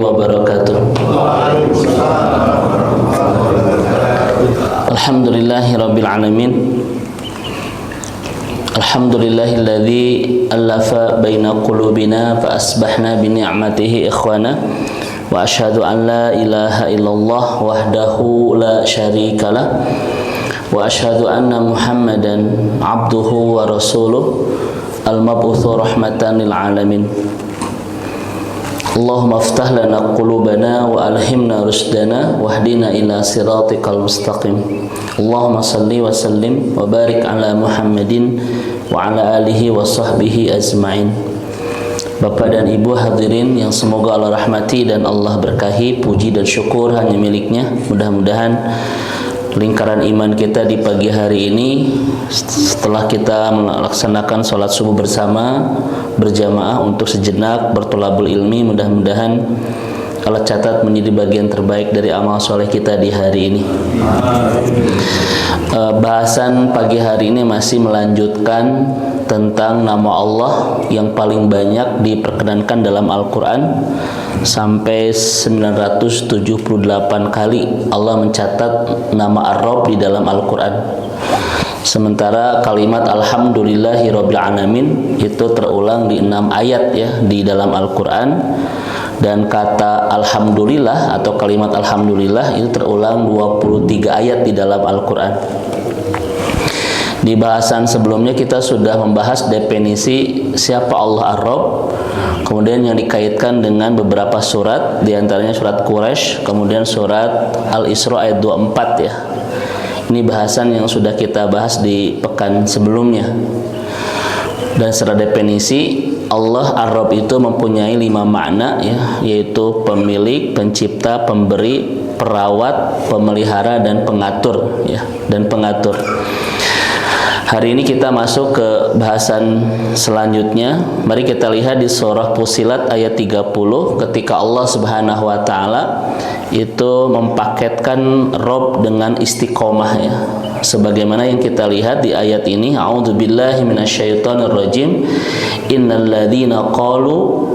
wabarakatuh. Alhamdulillahirabbil alamin. Alhamdulillahilladzi allafa baina qulubina fa asbahna bi ni'matihi ikhwana wa asyhadu an la ilaha illallah wahdahu la syarikalah wa asyhadu anna Muhammadan abduhu wa rasuluh al-mab'utsu rahmatan lil alamin. Allahumma aftah lana qulubana wa alhimna rusdana wahdina ila siratikal mustaqim. Allahumma salli wa sallim wa barik ala Muhammadin wa ala alihi wa sahbihi azma'in. Bapak dan Ibu hadirin yang semoga Allah rahmati dan Allah berkahi, puji dan syukur hanya miliknya. Mudah-mudahan lingkaran iman kita di pagi hari ini, setelah kita melaksanakan sholat subuh bersama berjamaah untuk sejenak bertolabul ilmi, mudah-mudahan Allah catat menjadi bagian terbaik dari amal soleh kita di hari ini. Bahasan pagi hari ini masih melanjutkan tentang nama Allah yang paling banyak diperkenankan dalam Al-Quran. Sampai 978 kali Allah mencatat nama Ar-Rabb di dalam Al-Quran. Sementara kalimat Alhamdulillahirabbil alamin itu terulang di 6 ayat ya di dalam Al-Quran. Dan kata Alhamdulillah atau kalimat Alhamdulillah itu terulang 23 ayat di dalam Al-Quran. Di bahasan sebelumnya kita sudah membahas definisi siapa Allah Ar-Rabb, kemudian yang dikaitkan dengan beberapa surat, diantaranya surat Quraisy, kemudian surat Al-Isra ayat 24 ya. Ini bahasan yang sudah kita bahas di pekan sebelumnya. Dan secara definisi Allah Ar-Rabb itu mempunyai 5 makna ya, yaitu pemilik, pencipta, pemberi, perawat, pemelihara dan pengatur ya, dan pengatur. Hari ini kita masuk ke bahasan selanjutnya. Mari kita lihat di surah Fussilat ayat 30 ketika Allah Subhanahu wa taala itu mempaketkan Rabb dengan istiqomah ya. Sebagaimana yang kita lihat di ayat ini, a'udzubillahi minasyaitonirrajim. Innal ladzina qalu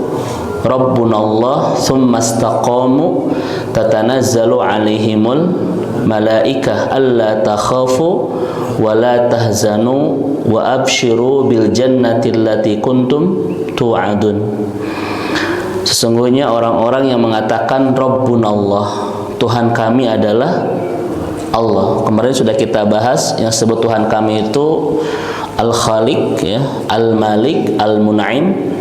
rabbunallah tsumma istaqamu tatanazzalu 'alaihimul malaikah alla takhafu wa la tahzanu wa abshiru bil jannati allati kuntum tu'adun. Sesungguhnya orang-orang yang mengatakan Rabbunallah, Tuhan kami adalah Allah. Kemarin sudah kita bahas yang sebut Tuhan kami itu Al-Khaliq ya, Al-Malik, Al-Mun'im,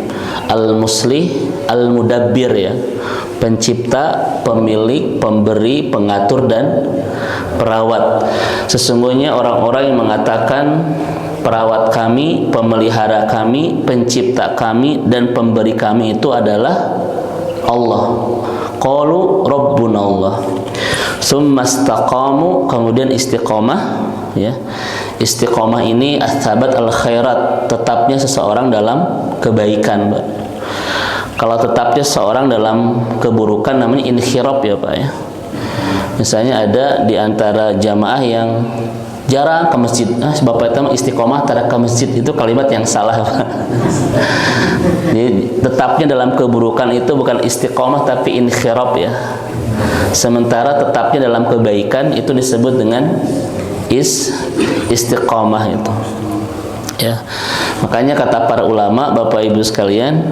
Al-Muslih, Al-Mudabbir ya. Pencipta, pemilik, pemberi, pengatur dan perawat. Sesungguhnya orang-orang yang mengatakan perawat kami, pemelihara kami, pencipta kami dan pemberi kami itu adalah Allah. Qalu rabbunallah. Tsumma istaqamu, kemudian istiqomah ya. Istiqomah ini as-sabat al-khairat, tetapnya seseorang dalam kebaikan, Pak. Kalau tetapnya seseorang dalam keburukan namanya inhirab ya, Pak ya. Misalnya ada di antara jamaah yang jarang ke masjid. Bapak itu istiqomah tarak ke masjid, itu kalimat yang salah, Pak. Jadi tetapnya dalam keburukan itu bukan istiqomah tapi inhirab ya. Sementara tetapnya dalam kebaikan itu disebut dengan istiqomah itu. Ya. Makanya kata para ulama, Bapak Ibu sekalian,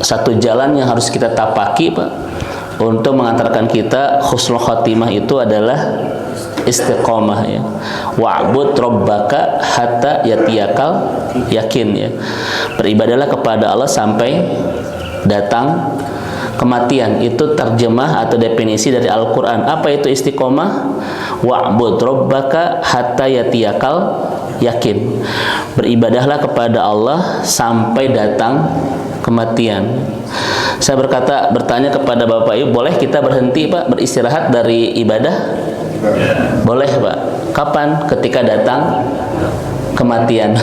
satu jalan yang harus kita tapaki, Pak, untuk mengantarkan kita husnul khotimah itu adalah istiqomah ya. Wa'bud rabbaka hatta yatiyakal yakin ya. Beribadahlah kepada Allah sampai datang kematian. Itu terjemah atau definisi dari Al-Quran. Apa itu istiqomah? Wa'bud rabbaka hatta yatiyakal yakin. Beribadahlah kepada Allah sampai datang kematian. Saya bertanya kepada Bapak Ibu, boleh kita berhenti, Pak, beristirahat dari ibadah? Boleh, Pak. Kapan? Ketika datang kematian.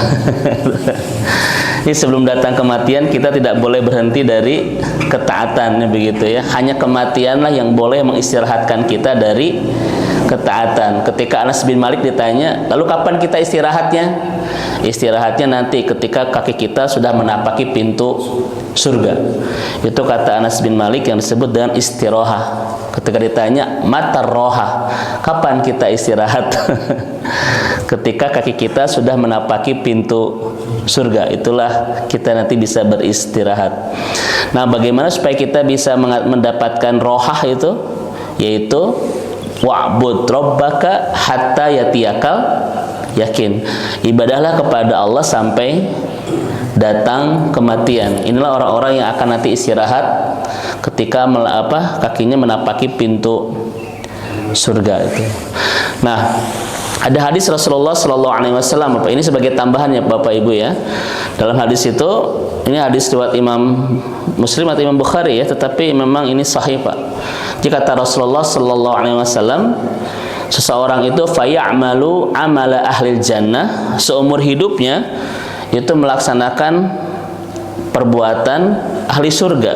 Jadi sebelum datang kematian kita tidak boleh berhenti dari ketaatan begitu ya. Hanya kematianlah yang boleh mengistirahatkan kita dari ketaatan. Ketika Anas bin Malik ditanya, lalu kapan kita istirahatnya? Istirahatnya nanti ketika kaki kita sudah menapaki pintu surga. Itu kata Anas bin Malik yang disebut dengan istiroha. Ketika ditanya mata roha, kapan kita istirahat? Ketika kaki kita sudah menapaki pintu surga, itulah kita nanti bisa beristirahat. Nah, bagaimana supaya kita bisa mendapatkan rohah itu? Yaitu wa'bud rabbaka hatta yatiyakal yakin. Ibadahlah kepada Allah sampai datang kematian. Inilah orang-orang yang akan nanti istirahat ketika kakinya menapaki pintu surga itu. Nah, ada hadis Rasulullah Sallallahu Alaihi Wasallam. Ini sebagai tambahan ya Bapak Ibu ya. Dalam hadis itu, ini hadis riwayat Imam Muslim atau Imam Bukhari ya, tetapi memang ini sahih Pak. Jika kata Rasulullah Sallallahu Alaihi Wasallam, seseorang itu fayamalu amala ahlil jannah, seumur hidupnya itu melaksanakan perbuatan ahli surga,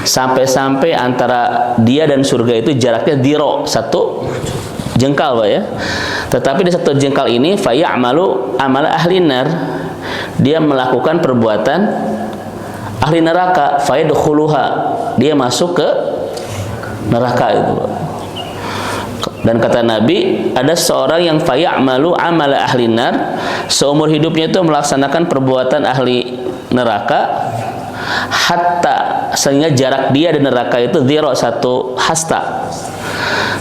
sampai-sampai antara dia dan surga itu jaraknya diro, satu jengkal Pak ya. Tetapi di satu jengkal ini fayamalu amala ahli nar, dia melakukan perbuatan ahli neraka, fayadkhuluha, dia masuk ke neraka itu Pak. Dan kata Nabi, ada seorang yang fayamalu amala ahli nar, seumur hidupnya itu melaksanakan perbuatan ahli neraka, hatta, sehingga jarak dia dan neraka itu zero, satu hasta.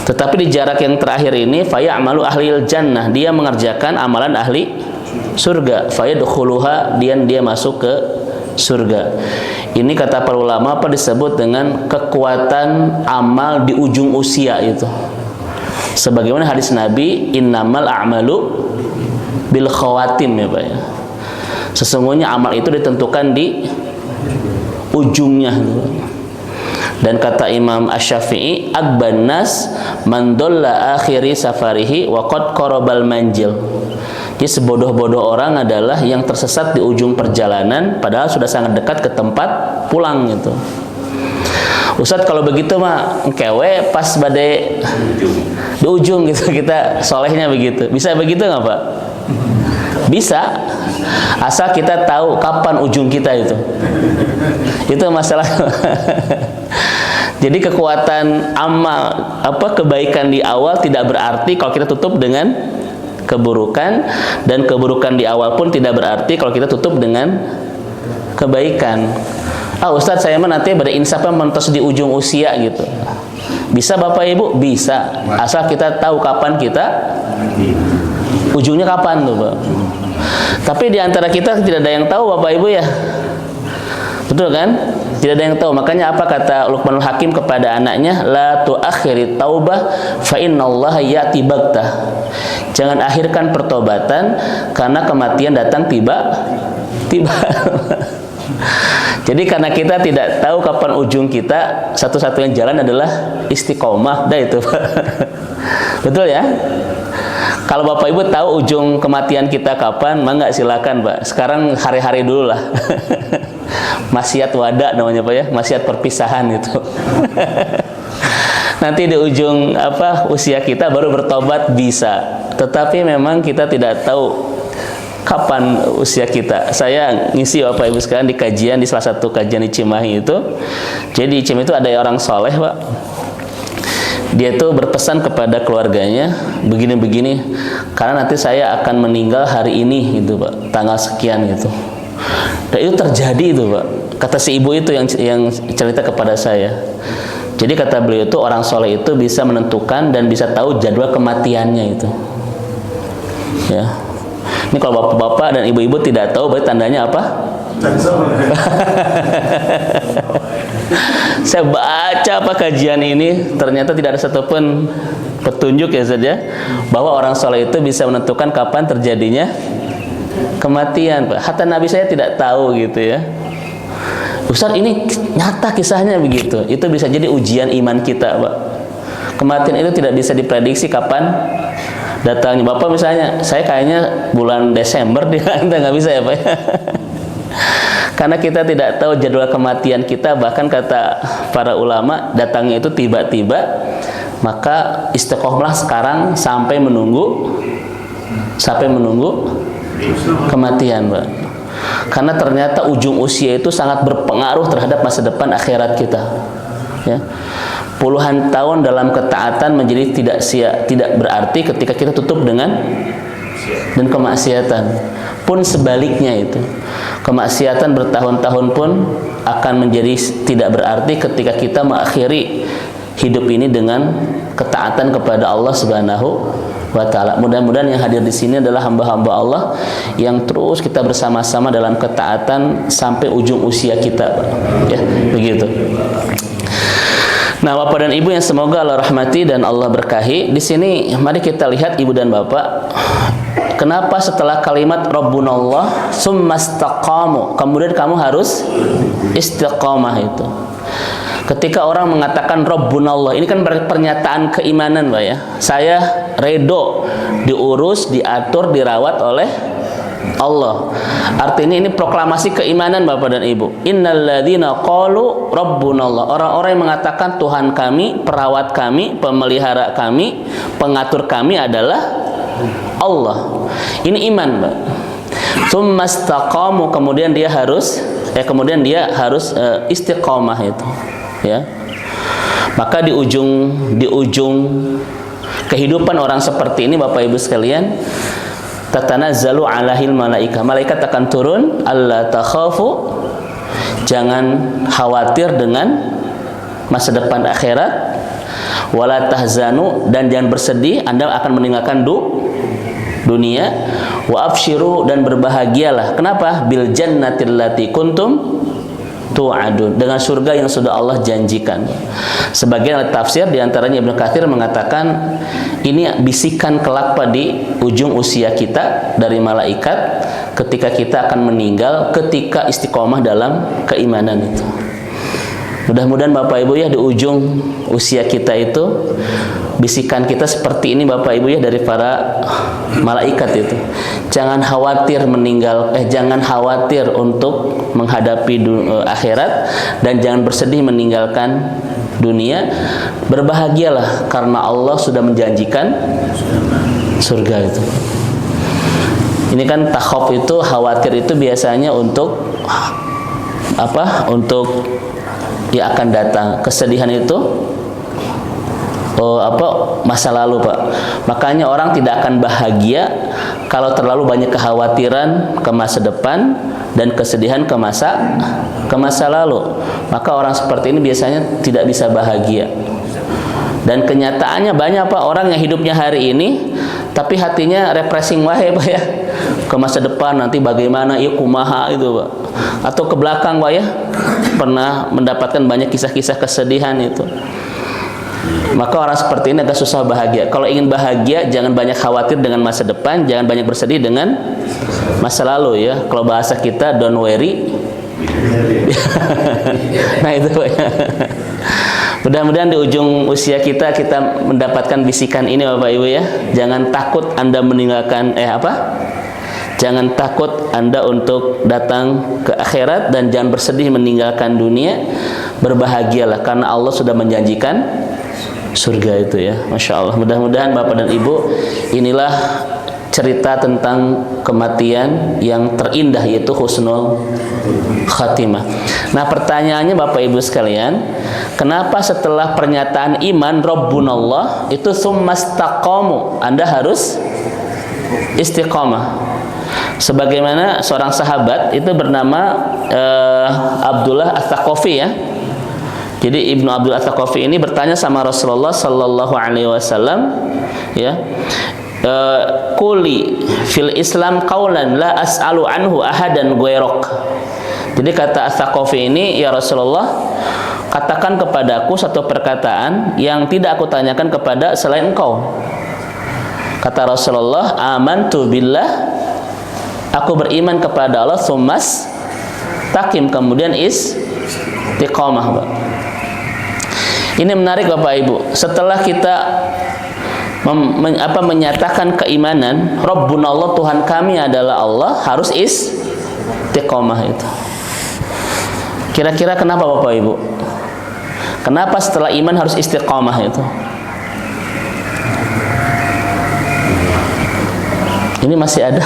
Tetapi di jarak yang terakhir ini fayamalu ahlil jannah, dia mengerjakan amalan ahli surga, fayadkhuluha, dia masuk ke surga. Ini kata para ulama disebut dengan kekuatan amal di ujung usia itu. Sebagaimana hadis Nabi, innamal a'malu bil khawatim ya Pak ya. Sesungguhnya amal itu ditentukan di ujungnya. Dan kata Imam Asy-Syafi'i, akban nas man dalla akhiri safarihi wa qad qarabal manjil. Jadi sebodoh-bodoh orang adalah yang tersesat di ujung perjalanan padahal sudah sangat dekat ke tempat pulang gitu. Ustadz kalau begitu mah kewe pas badai di ujung gitu, kita solehnya begitu. Bisa begitu nggak Pak? Bisa, asal kita tahu kapan ujung kita itu. Itu masalah. Jadi kekuatan amal kebaikan di awal tidak berarti kalau kita tutup dengan keburukan, dan keburukan di awal pun tidak berarti kalau kita tutup dengan kebaikan. Ustadz saya mah nanti pada insafnya mentos di ujung usia gitu. Bisa Bapak Ibu? Bisa, asal kita tahu kapan kita ujungnya kapan tuh Pak. Tapi di antara kita tidak ada yang tahu Bapak Ibu ya. Betul kan? Tidak ada yang tahu. Makanya apa kata Luqmanul Hakim kepada anaknya? La tu'akhiri taubah fa innallaha ya'ti baghtah. Jangan akhirkan pertobatan karena kematian datang tiba-tiba. Jadi karena kita tidak tahu kapan ujung kita, satu-satunya jalan adalah istiqomah. Dah itu Pak. Betul ya? Kalau Bapak Ibu tahu ujung kematian kita kapan, mangga silakan Pak. Sekarang hari-hari dulu lah. Maksiat wada namanya Pak ya, maksiat perpisahan itu. Nanti di ujung usia kita baru bertobat bisa. Tetapi memang kita tidak tahu kapan usia kita. Saya ngisi Bapak Ibu sekalian di kajian, di salah satu kajian di Cimahi itu. Jadi di Cimahi itu ada orang soleh Pak. Dia itu berpesan kepada keluarganya begini-begini, karena nanti saya akan meninggal hari ini gitu Pak, tanggal sekian gitu. Dan itu terjadi itu Pak. Kata si ibu itu yang cerita kepada saya. Jadi kata beliau itu orang soleh itu bisa menentukan dan bisa tahu jadwal kematiannya itu. Ya. Ini kalau bapak-bapak dan ibu-ibu tidak tahu, berarti tandanya apa? Saya baca kajian ini, ternyata tidak ada satupun petunjuk ya saja bahwa orang soleh itu bisa menentukan kapan terjadinya kematian Pak. Hatta Nabi saya tidak tahu gitu ya. Ustaz, ini nyata kisahnya begitu. Itu bisa jadi ujian iman kita Pak. Kematian itu tidak bisa diprediksi kapan datangnya. Bapak misalnya, saya kayaknya bulan Desember dia nggak bisa ya Pak. Karena kita tidak tahu jadwal kematian kita. Bahkan kata para ulama, datangnya itu tiba-tiba Maka istiqomahlah sekarang sampai menunggu kematian, Pak. Karena ternyata ujung usia itu sangat berpengaruh terhadap masa depan akhirat kita. Ya. Puluhan tahun dalam ketaatan menjadi tidak berarti ketika kita tutup dengan kemaksiatan. Pun sebaliknya itu. Kemaksiatan bertahun-tahun pun akan menjadi tidak berarti ketika kita mengakhiri hidup ini dengan ketaatan kepada Allah Subhanahu wa ta'ala. Mudah-mudahan yang hadir di sini adalah hamba-hamba Allah yang terus kita bersama-sama dalam ketaatan sampai ujung usia kita, Pak. Ya, begitu. Nah, Bapak dan Ibu yang semoga Allah rahmati dan Allah berkahi, di sini mari kita lihat Ibu dan Bapak, kenapa setelah kalimat Rabbunallah summastaqamu, kemudian kamu harus istiqamah itu. Ketika orang mengatakan Rabbunallah, ini kan pernyataan keimanan, Pak ya. Saya redo diurus, diatur, dirawat oleh Allah. Artinya ini proklamasi keimanan, Bapak dan Ibu. Innalladzina qalu Rabbunallah. Orang-orang yang mengatakan Tuhan kami, perawat kami, pemelihara kami, pengatur kami adalah Allah. Ini iman, Pak. Tsumastaqamu, kemudian dia harus istiqamah itu. Ya. Maka di ujung kehidupan orang seperti ini, Bapak Ibu sekalian, tatanazzalu alahil malaikah. Malaikat akan turun, alla takhafu, jangan khawatir dengan masa depan akhirat, wala tahzanu, dan jangan bersedih, Anda akan meninggalkan dunia, wa absyiru, dan berbahagialah. Kenapa? Bil jannatil lati kuntum tu'adun, dengan surga yang sudah Allah janjikan. Sebagian tafsir diantaranya Ibnu Katsir mengatakan ini bisikan kelak di ujung usia kita dari malaikat ketika kita akan meninggal, ketika istiqomah dalam keimanan itu. Mudah-mudahan Bapak Ibu ya, di ujung usia kita itu bisikan kita seperti ini, Bapak Ibu ya, dari para malaikat itu. Jangan khawatir jangan khawatir untuk menghadapi akhirat, dan jangan bersedih meninggalkan dunia. Berbahagialah karena Allah sudah menjanjikan surga itu. Ini kan takhaf itu, khawatir itu biasanya untuk apa? Untuk yang akan datang. Kesedihan itu masa lalu, Pak. Makanya orang tidak akan bahagia kalau terlalu banyak kekhawatiran ke masa depan dan kesedihan ke masa lalu. Maka orang seperti ini biasanya tidak bisa bahagia. Dan kenyataannya banyak, Pak, orang yang hidupnya hari ini tapi hatinya repressing wae, Pak ya. Ke masa depan nanti bagaimana, ya kumaha itu, Pak. Atau ke belakang, Pak ya. Pernah mendapatkan banyak kisah-kisah kesedihan itu. Maka orang seperti ini agak susah bahagia. Kalau ingin bahagia, jangan banyak khawatir dengan masa depan, jangan banyak bersedih dengan masa lalu ya. Kalau bahasa kita, don't worry. Nah itu, Pak ya. Mudah-mudahan di ujung usia kita mendapatkan bisikan ini, Bapak Ibu ya. Jangan takut Anda meninggalkan Jangan takut Anda untuk datang ke akhirat, dan jangan bersedih meninggalkan dunia. Berbahagialah karena Allah sudah menjanjikan surga itu ya. Masya Allah. Mudah-mudahan Bapak dan Ibu, inilah cerita tentang kematian yang terindah, yaitu husnul khatimah. Nah, pertanyaannya Bapak Ibu sekalian, kenapa setelah pernyataan iman Rabbunallah itu summastaqamu, Anda harus istiqamah? Sebagaimana seorang sahabat itu bernama Abdullah Ats-Tsaqafi ya. Jadi Ibnu Abdullah Ats-Tsaqafi ini bertanya sama Rasulullah sallallahu alaihi wasallam ya, quli fil Islam qaulan la as'alu anhu ahadan ghairok. Jadi kata Ats-Tsaqafi ini, ya Rasulullah, katakan kepadaku satu perkataan yang tidak aku tanyakan kepada selain engkau. Kata Rasulullah, amantu billah, aku beriman kepada Allah, tsummas taqim, kemudian istiqamah, Pak. Ini menarik Bapak Ibu. Setelah kita menyatakan keimanan Rabbunallah, Tuhan kami adalah Allah, harus istiqamah itu. Kira-kira kenapa Bapak Ibu? Kenapa setelah iman harus istiqamah itu? Ini masih ada.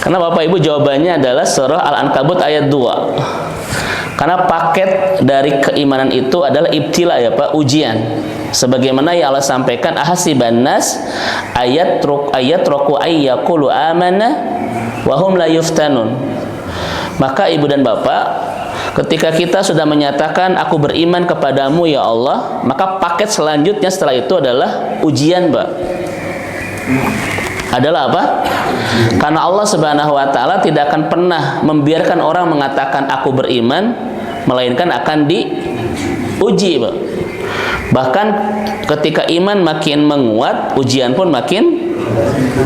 Karena Bapak Ibu jawabannya adalah surah Al-Ankabut ayat 2. Karena paket dari keimanan itu adalah ibtila ya Pak, ujian. Sebagaimana yang Allah sampaikan, ahasiban nas ayat roku ayyaqulu amanna wa hum la yuftanun. Maka Ibu dan Bapak, ketika kita sudah menyatakan aku beriman kepadamu ya Allah, maka paket selanjutnya setelah itu adalah ujian, Pak. Adalah apa? Karena Allah Subhanahu wa taala tidak akan pernah membiarkan orang mengatakan aku beriman, melainkan akan diuji, Pak. Bahkan ketika iman makin menguat, ujian pun makin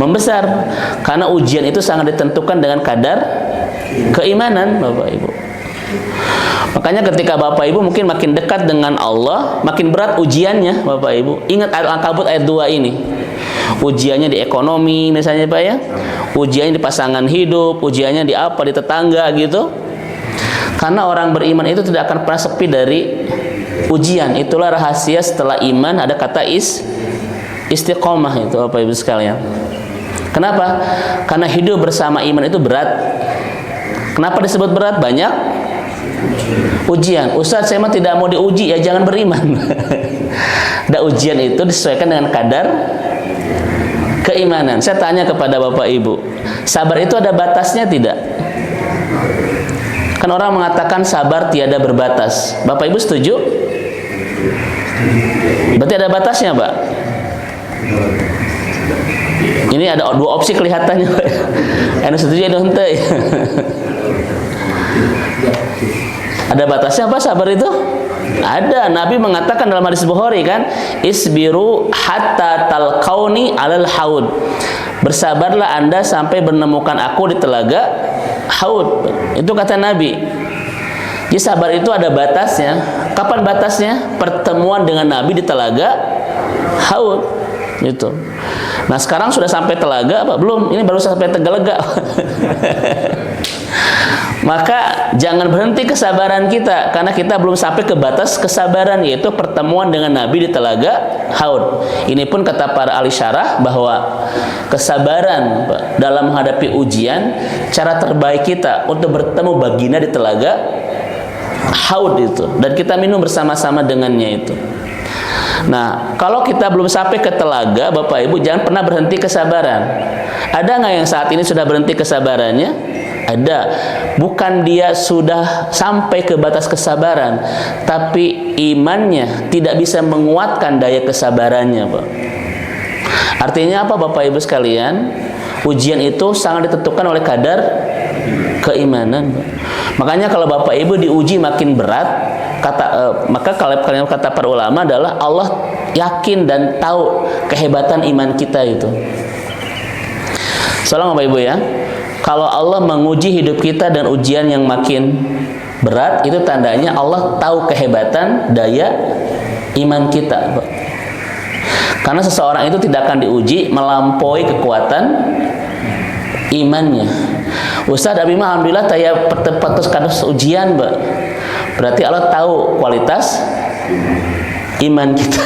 membesar. Karena ujian itu sangat ditentukan dengan kadar keimanan, Bapak Ibu. Makanya ketika Bapak Ibu mungkin makin dekat dengan Allah, makin berat ujiannya, Bapak Ibu. Ingat Al-Ankabut ayat 2 ini. Ujiannya di ekonomi misalnya Pak ya, ujiannya di pasangan hidup, ujiannya di apa, di tetangga gitu. Karena orang beriman itu tidak akan pernah sepi dari ujian. Itulah rahasia setelah iman ada kata istiqomah itu Bapak Ibu sekalian. Kenapa? Karena hidup bersama iman itu berat. Kenapa disebut berat? Banyak ujian. Ustaz, saya mah tidak mau diuji, ya jangan beriman. Dan ujian itu disesuaikan dengan kadar keimanan. Saya tanya kepada Bapak Ibu, sabar itu ada batasnya tidak? Kan orang mengatakan sabar tiada berbatas. Bapak Ibu setuju? Berarti ada batasnya, Pak? Ini ada dua opsi kelihatannya, Pak. Anu setuju, anu henteu. Ada batasnya apa sabar itu? Ada. Nabi mengatakan dalam hadis Bukhari kan, isbiru hatta talqauni alal haud. Bersabarlah Anda sampai menemukan aku di telaga haud. Itu kata Nabi. Jadi sabar itu ada batasnya. Kapan batasnya? Pertemuan dengan Nabi di telaga haud. Gitu. Nah sekarang sudah sampai telaga apa? Belum. Ini baru sampai Tegalega. Maka jangan berhenti kesabaran kita, karena kita belum sampai ke batas kesabaran, yaitu pertemuan dengan Nabi di telaga haud. Ini pun kata para ahli syarah bahwa kesabaran dalam menghadapi ujian, cara terbaik kita untuk bertemu baginda di telaga haud itu, dan kita minum bersama-sama dengannya itu. Nah, kalau kita belum sampai ke telaga, Bapak Ibu jangan pernah berhenti kesabaran. Ada nggak yang saat ini sudah berhenti kesabarannya? Ada. Bukan dia sudah sampai ke batas kesabaran, tapi imannya tidak bisa menguatkan daya kesabarannya, Pak. Artinya apa, Bapak Ibu sekalian? Ujian itu sangat ditentukan oleh kadar keimanan, Pak. Makanya kalau Bapak Ibu diuji makin berat, maka kalau kata para ulama adalah Allah yakin dan tahu kehebatan iman kita itu. Soalnya Bapak Ibu ya, kalau Allah menguji hidup kita dan ujian yang makin berat, itu tandanya Allah tahu kehebatan daya iman kita, Pak. Karena seseorang itu tidak akan diuji melampaui kekuatan imannya. Ustaz, Abi mah alhamdulillah saya patus kados ujian, Mbak. Berarti Allah tahu kualitas iman kita.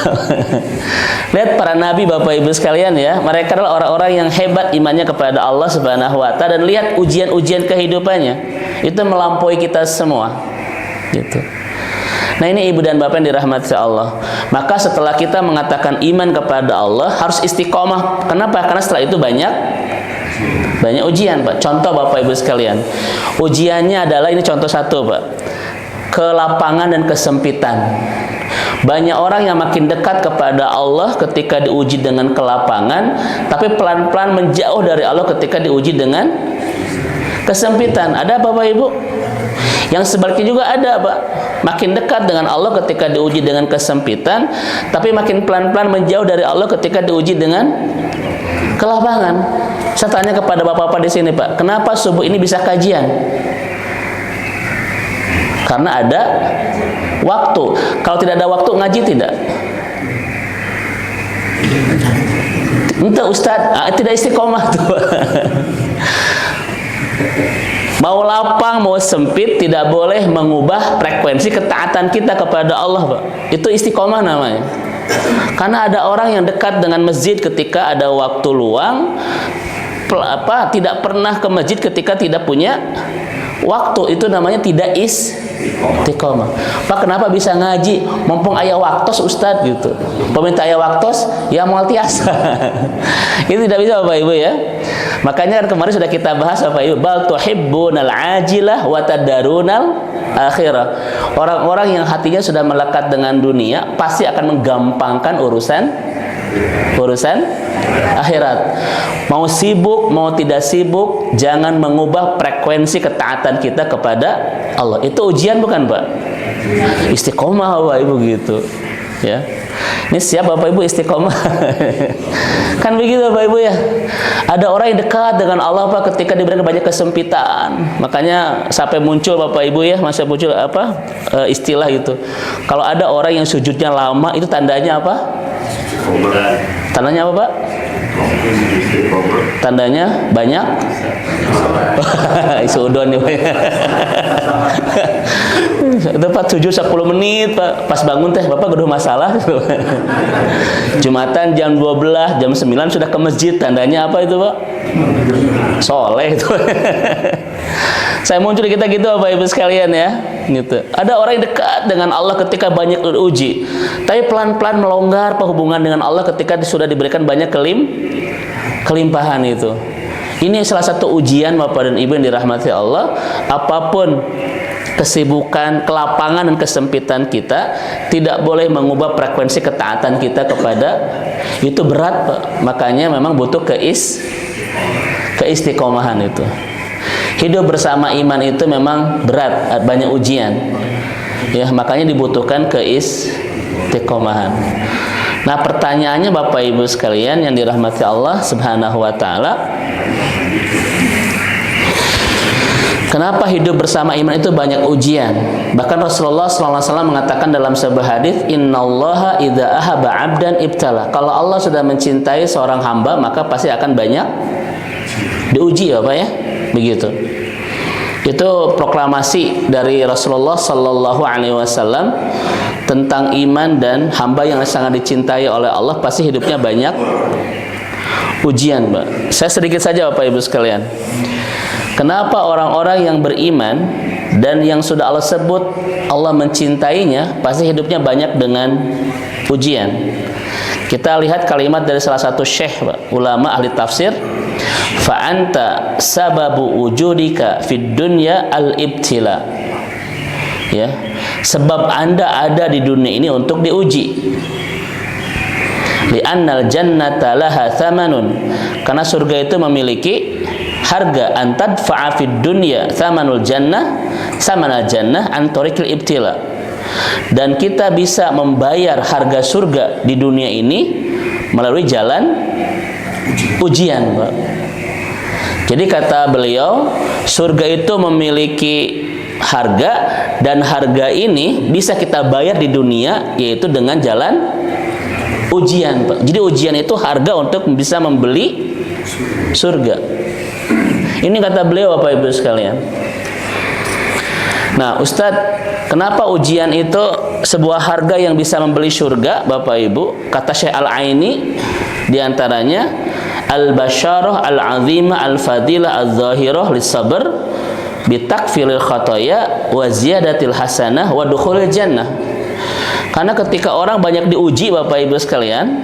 Lihat para nabi Bapak Ibu sekalian ya, mereka adalah orang-orang yang hebat imannya kepada Allah Subhanahu wa taala, dan lihat ujian-ujian kehidupannya itu melampaui kita semua. Gitu. Nah, ini Ibu dan Bapak yang dirahmati Allah. Maka setelah kita mengatakan iman kepada Allah, harus istiqomah. Kenapa? Karena setelah itu banyak ujian, Pak. Contoh Bapak Ibu sekalian. Ujiannya adalah, ini contoh satu, Pak. Kelapangan dan kesempitan. Banyak orang yang makin dekat kepada Allah ketika diuji dengan kelapangan, tapi pelan-pelan menjauh dari Allah ketika diuji dengan kesempitan. Ada Bapak Ibu? Yang sebaliknya juga ada, Pak. Makin dekat dengan Allah ketika diuji dengan kesempitan, tapi makin pelan-pelan menjauh dari Allah ketika diuji dengan kelapangan. Saya tanya kepada bapak-bapak di sini, Pak, kenapa subuh ini bisa kajian? Karena ada waktu. Kalau tidak ada waktu, ngaji tidak? Entah Ustaz, tidak istiqomah tuh. Mau lapang, mau sempit, tidak boleh mengubah frekuensi ketaatan kita kepada Allah, Pak. Itu istiqomah namanya. Karena ada orang yang dekat dengan masjid ketika ada waktu luang, tidak pernah ke masjid ketika tidak punya waktu. Itu namanya tidak istiqomah. Pak, kenapa bisa ngaji? Mumpung aya waktos Ustadz gitu. Peminta aya waktos, ya moal tiasa. Itu tidak bisa Bapak Ibu ya. Makanya kan kemarin sudah kita bahas Bapak Ibu, bal tuhibbunal ajilah wa tadarunal akhirah. Orang-orang yang hatinya sudah melekat dengan dunia pasti akan menggampangkan urusan akhirat. Mau sibuk, mau tidak sibuk, jangan mengubah frekuensi ketaatan kita kepada Allah. Itu ujian bukan, Pak? Istiqomah Bapak Ibu gitu. Ya. Ini siap Bapak Ibu istiqomah. Kan begitu Bapak Ibu ya. Ada orang yang dekat dengan Allah Pak ketika diberikan banyak kesempitan. Makanya sampai muncul Bapak Ibu ya, masa muncul istilah itu. Kalau ada orang yang sujudnya lama, itu tandanya apa? Tandanya apa Pak? Tandanya banyak. Isudon nih Pak. Tepat sujud 10 menit Pak. Pas bangun teh Bapak gak ada masalah. Jumatan jam 12, jam 9 sudah ke masjid. Tandanya apa itu Pak? Soleh itu. Saya muncul kita gitu Bapak Ibu sekalian ya. Gitu. Ada orang yang dekat dengan Allah ketika banyak uji, tapi pelan-pelan melonggar hubungan dengan Allah ketika sudah diberikan banyak kelimpahan itu. Ini salah satu ujian Bapak dan Ibu yang dirahmati Allah. Apapun kesibukan, kelapangan dan kesempitan kita, tidak boleh mengubah frekuensi ketaatan kita kepada itu. Berat Pak. Makanya memang butuh keistiqomahan itu. Hidup bersama iman itu memang berat, banyak ujian. Ya, makanya dibutuhkan keistiqomahan. Nah, pertanyaannya Bapak Ibu sekalian yang dirahmati Allah Subhanahu wa taala, kenapa hidup bersama iman itu banyak ujian? Bahkan Rasulullah SAW mengatakan dalam sebuah hadis, "Innallaha idza ahaba 'abdan ibtala." Kalau Allah sudah mencintai seorang hamba, maka pasti akan banyak diuji ya Pak ya. Begitu. Itu proklamasi dari Rasulullah sallallahu alaihi wasallam tentang iman dan hamba yang sangat dicintai oleh Allah pasti hidupnya banyak ujian, Pak. Saya sedikit saja Bapak Ibu sekalian. Kenapa orang-orang yang beriman dan yang sudah Allah sebut Allah mencintainya pasti hidupnya banyak dengan ujian? Kita lihat kalimat dari salah satu syekh ulama ahli tafsir, fa anta sababu wujudika fid dunya al-ibtila. Ya, sebab Anda ada di dunia ini untuk diuji. Li'annal jannata laha thamanun. Karena surga itu memiliki harga. Antadfa'a fid dunya thamanul jannah, thamanal jannah an tariqil ibtila. Dan kita bisa membayar harga surga di dunia ini melalui jalan ujian, Pak. Jadi kata beliau, surga itu memiliki harga dan harga ini bisa kita bayar di dunia yaitu dengan jalan ujian, Pak. Jadi ujian itu harga untuk bisa membeli surga. Ini kata beliau Bapak Ibu sekalian. Nah, Ustadz, kenapa ujian itu sebuah harga yang bisa membeli surga, Bapak Ibu? Kata Syekh Al-Aini diantaranya al-basyarah al-azimah al-fadilah al-zahirah lis-sabr bitakfilil khataya wa ziyadatil hasanah wa dukhulil jannah. Karena ketika orang banyak diuji Bapak Ibu sekalian,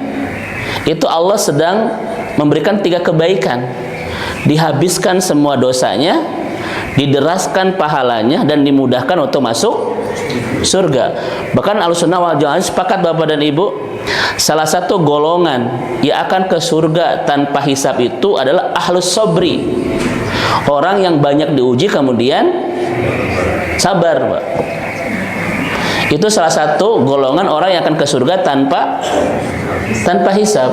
itu Allah sedang memberikan 3 kebaikan. Dihabiskan semua dosanya, dideraskan pahalanya, dan dimudahkan untuk masuk surga. Bahkan Ahlussunnah wal Jamaah sepakat Bapak dan Ibu, salah satu golongan yang akan ke surga tanpa hisab itu adalah ahlus sobri. Orang yang banyak diuji kemudian sabar, Pak. Itu salah satu golongan orang yang akan ke surga tanpa hisab.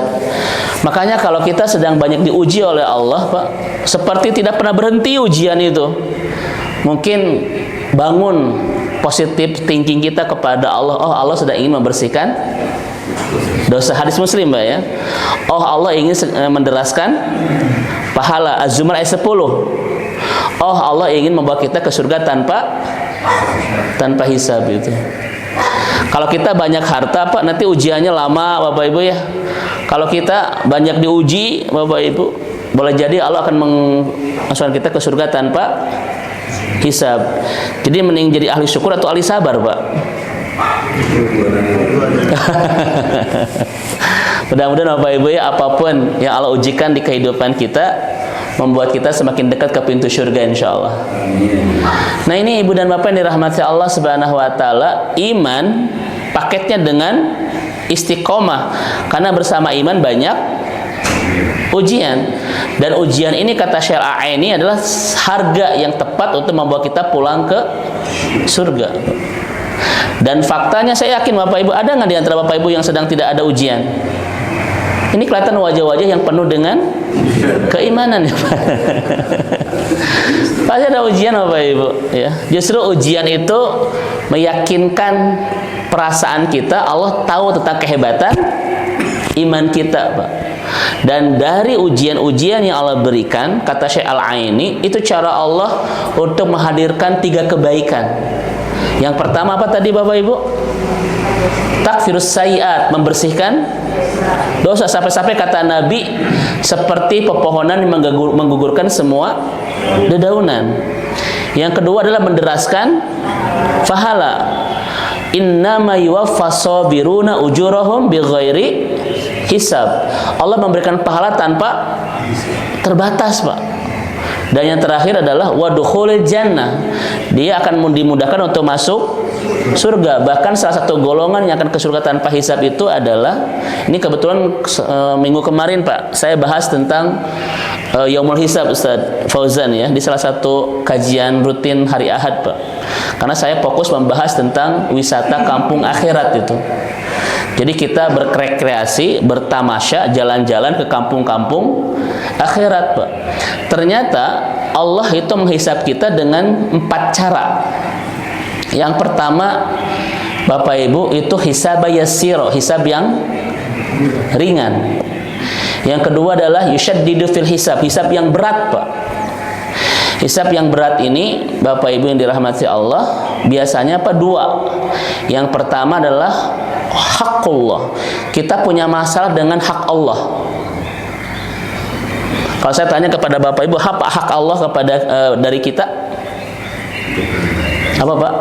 Makanya kalau kita sedang banyak diuji oleh Allah, Pak, seperti tidak pernah berhenti ujian itu. Mungkin bangun positif thinking kita kepada Allah. Oh, Allah sedang ingin membersihkan dosa. Hadis Muslim, Pak ya. Oh, Allah ingin menderaskan pahala. Az-Zumar ayat 10. Oh, Allah ingin membawa kita ke surga tanpa hisab itu. Kalau kita banyak harta Pak, nanti ujiannya lama Bapak Ibu ya. Kalau kita banyak diuji Bapak Ibu, boleh jadi Allah akan memasukkan kita ke surga tanpa hisab. Jadi mending jadi ahli syukur atau ahli sabar Pak? Mudah-mudahan Bapak Ibu ya, apapun yang Allah ujikan di kehidupan kita membuat kita semakin dekat ke pintu surga insyaallah. Nah ini ibu dan bapak yang dirahmati Allah Subhanahu wa taala, iman paketnya dengan istiqomah, karena bersama iman banyak ujian, dan ujian ini kata Syekh Al-Aini adalah harga yang tepat untuk membawa kita pulang ke surga. Dan faktanya saya yakin Bapak Ibu, ada nggak di antara Bapak Ibu yang sedang tidak ada ujian? Ini kelihatan wajah-wajah yang penuh dengan keimanan ya Pak. Pasti ada ujian Bapak Ibu ya. Justru ujian itu meyakinkan perasaan kita, Allah tahu tentang kehebatan iman kita Pak. Dan dari ujian-ujian yang Allah berikan, kata Syekh Al-Aini, itu cara Allah untuk menghadirkan 3 kebaikan. Yang pertama apa tadi Bapak Ibu? Takfirus sayiat, membersihkan dosa. Sampai-sampai kata Nabi, seperti pepohonan yang menggugurkan semua dedaunan. Yang kedua adalah menderaskan pahala. Innama yuwaffas sabiruna ujurahum bighairi hisab. Allah memberikan pahala tanpa terbatas Pak. Dan yang terakhir adalah wadukhulil jannah. Dia akan dimudahkan untuk masuk surga. Bahkan salah satu golongan yang akan ke surga tanpa hisab itu adalah, ini kebetulan minggu kemarin Pak, saya bahas tentang Yaumul Hisab Ustaz Fauzan ya, di salah satu kajian rutin hari Ahad Pak. Karena saya fokus membahas tentang wisata kampung akhirat itu. Jadi kita berrekreasi, bertamasya, jalan-jalan ke kampung-kampung akhirat Pak. Ternyata Allah itu menghisab kita dengan 4 cara. Yang pertama Bapak Ibu itu hisab yasiro, hisab yang ringan. Yang kedua adalah yushaddidu fil hisab, hisab yang berat Pak. Hisab yang berat ini Bapak Ibu yang dirahmati Allah biasanya apa? 2. Yang pertama adalah hakullah. Kita punya masalah dengan hak Allah. Kalau saya tanya kepada Bapak Ibu, apa hak Allah kepada dari kita? Apa Pak?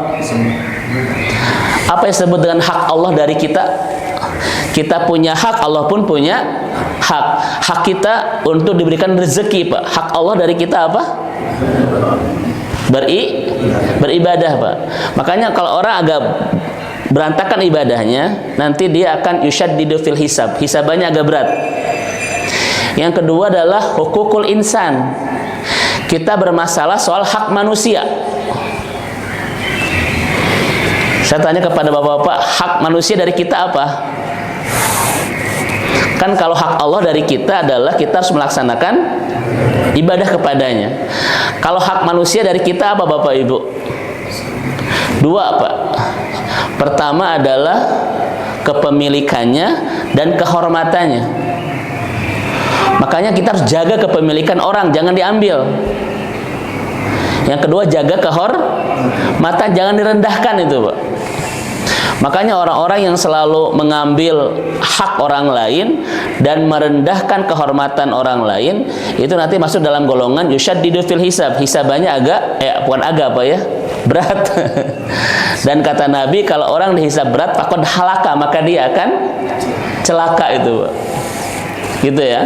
Apa yang disebut dengan hak Allah dari kita? Kita punya hak, Allah pun punya hak. Hak kita untuk diberikan rezeki Pak. Hak Allah dari kita apa? Beribadah Pak. Makanya kalau orang agak berantakan ibadahnya, nanti dia akan yushaddidu fil hisab, hisabannya agak berat. Yang kedua adalah hukukul insan. Kita bermasalah soal hak manusia. Saya tanya kepada bapak-bapak, hak manusia dari kita apa? Kan kalau hak Allah dari kita adalah kita harus melaksanakan ibadah kepadanya. Kalau hak manusia dari kita apa Bapak Ibu? 2 Pak. Pertama adalah kepemilikannya dan kehormatannya. Makanya kita harus jaga kepemilikan orang, jangan diambil. Yang kedua jaga kehormatan, jangan direndahkan itu Pak. Makanya orang-orang yang selalu mengambil hak orang lain dan merendahkan kehormatan orang lain, itu nanti masuk dalam golongan yushaddidu fil hisab. Hisabannya agak, bukan agak apa ya, berat. Dan kata Nabi, kalau orang dihisab berat, faqad halaka, maka dia akan celaka itu Pak. Gitu ya.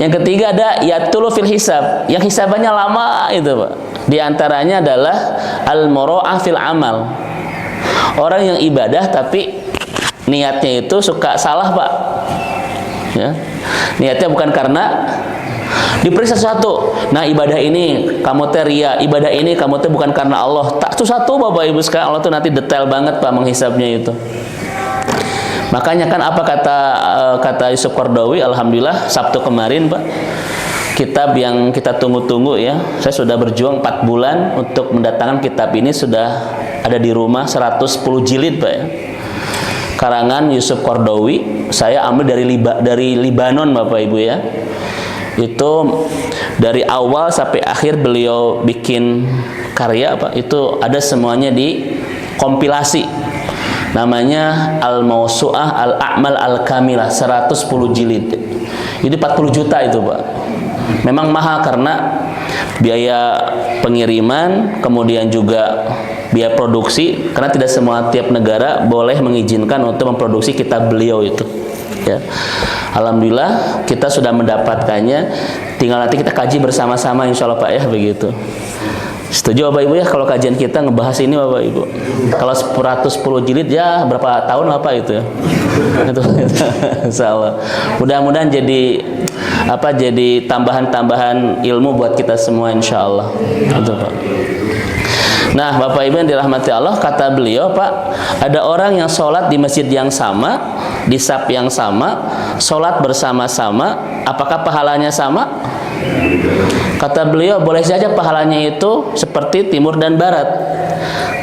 Yang ketiga ada yatulu fil hisab, yang hisabannya lama itu Pak. Di antaranya adalah al-mura'ah fil amal. Orang yang ibadah tapi niatnya itu suka salah Pak ya. Niatnya bukan karena diperiksa sesuatu. Nah ibadah ini kamu teh ria, ibadah ini kamu teh bukan karena Allah. Tak satu Bapak Ibu sekarang, Allah tuh nanti detail banget Pak menghisabnya itu. Makanya kan apa kata Yusuf Qaradawi, alhamdulillah Sabtu kemarin Pak, kitab yang kita tunggu-tunggu ya. Saya sudah berjuang 4 bulan untuk mendatangkan kitab ini, sudah ada di rumah 110 jilid Pak ya. Karangan Yusuf Qaradawi, saya ambil dari Libanon Bapak Ibu ya. Itu dari awal sampai akhir beliau bikin karya Pak, itu ada semuanya di kompilasi. Namanya Al-Mawsu'ah Al-A'mal Al-Kamilah, 110 jilid. Itu 40 juta itu, Pak. Memang mahal karena biaya pengiriman, kemudian juga biaya produksi, karena tidak semua tiap negara boleh mengizinkan untuk memproduksi kitab beliau itu. Ya. Alhamdulillah kita sudah mendapatkannya, tinggal nanti kita kaji bersama-sama insya Allah Pak ya, begitu. Setuju Bapak Ibu ya kalau kajian kita ngebahas ini Bapak Ibu? Kalau 110 jilid ya berapa tahun lah Pak itu ya? Itu insya Allah. Mudah-mudahan jadi jadi tambahan-tambahan ilmu buat kita semua insya Allah. Itu Pak. Nah Bapak Ibu yang dirahmati Allah, kata beliau Pak, ada orang yang sholat di masjid yang sama, di saf yang sama, sholat bersama-sama, apakah pahalanya sama? Kata beliau, boleh saja pahalanya itu seperti timur dan barat.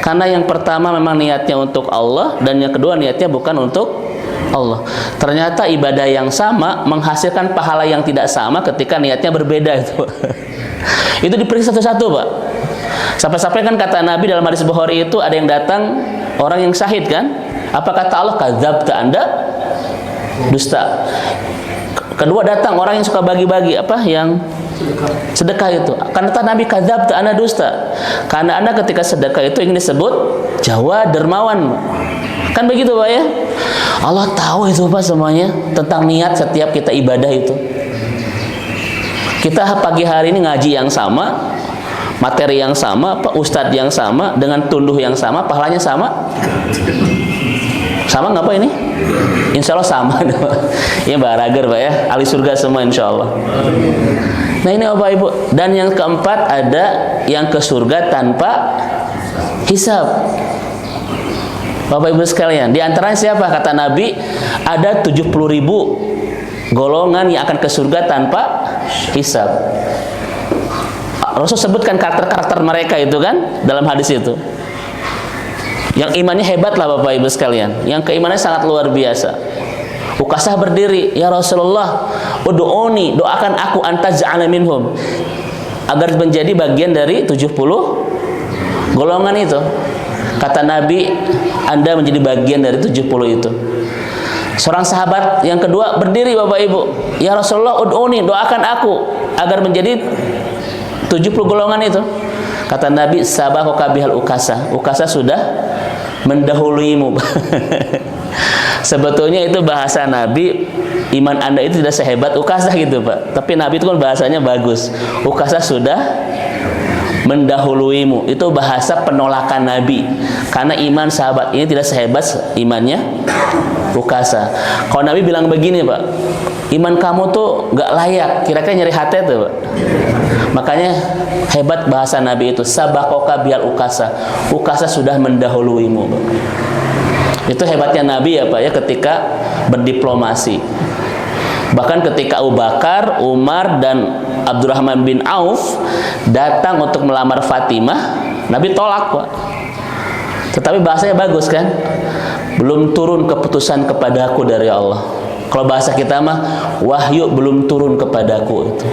Karena yang pertama memang niatnya untuk Allah, dan yang kedua niatnya bukan untuk Allah. Ternyata ibadah yang sama menghasilkan pahala yang tidak sama ketika niatnya berbeda itu. Itu diperiksa satu-satu Pak. Sampai-sampai kan kata Nabi dalam hadis Bukhari itu, ada yang datang orang yang syahid kan? Apa kata Allah? Kadzabta, Anda dusta. Kedua datang orang yang suka bagi-bagi yang sedekah itu. Karena kata Nabi, kadzabta, Anda dusta. Karena Anda ketika sedekah itu ingin disebut Jawa dermawan. Kan begitu Pak ya? Allah tahu itu Pak semuanya tentang niat setiap kita ibadah itu. Kita pagi hari ini ngaji yang sama, materi yang sama, ustadz yang sama, dengan tunduh yang sama, pahalanya sama. Sama nggak Pak ini? Insya Allah sama. Ya barager Pak ya, ahli surga semua insya Allah. Nah ini Bapak Ibu. Dan yang keempat, ada yang ke surga tanpa hisab. Bapak Ibu sekalian, di antaranya siapa? Kata Nabi, ada 70.000 golongan yang akan ke surga tanpa hisab. Rasul sebutkan karakter-karakter mereka itu kan dalam hadis itu. Yang imannya hebat lah Bapak Ibu sekalian, yang keimanannya sangat luar biasa. Ukasah berdiri, ya Rasulullah, ud'uni, doakan aku antaj'ala minhum, agar menjadi bagian dari 70 golongan itu. Kata Nabi, Anda menjadi bagian dari 70 itu. Seorang sahabat yang kedua berdiri Bapak Ibu, ya Rasulullah, ud'uni, doakan aku agar menjadi 70 golongan itu. Kata Nabi, sabaqaka bihal ukasah. Ukasah sudah mendahuluimu. Sebetulnya itu bahasa Nabi, iman Anda itu tidak sehebat Ukasah gitu Pak. Tapi Nabi itu kan bahasanya bagus. Ukasah sudah mendahuluimu. Itu bahasa penolakan Nabi. Karena iman sahabat ini tidak sehebat imannya Ukasah. Kalau Nabi bilang begini Pak, iman kamu tuh gak layak, kira-kira nyeri hati tuh Pak. Makanya hebat bahasa Nabi itu, sabaqaka bihal ukasah. Ukasah sudah mendahuluimu Pak. Itu hebatnya Nabi ya Pak ya, ketika berdiplomasi. Bahkan ketika Abu Bakar, Umar, dan Abdurrahman bin Auf datang untuk melamar Fatimah, Nabi tolak Pak. Tetapi bahasanya bagus kan? Belum turun keputusan kepadaku dari Allah. Kalau bahasa kita mah, wahyu belum turun kepadaku itu.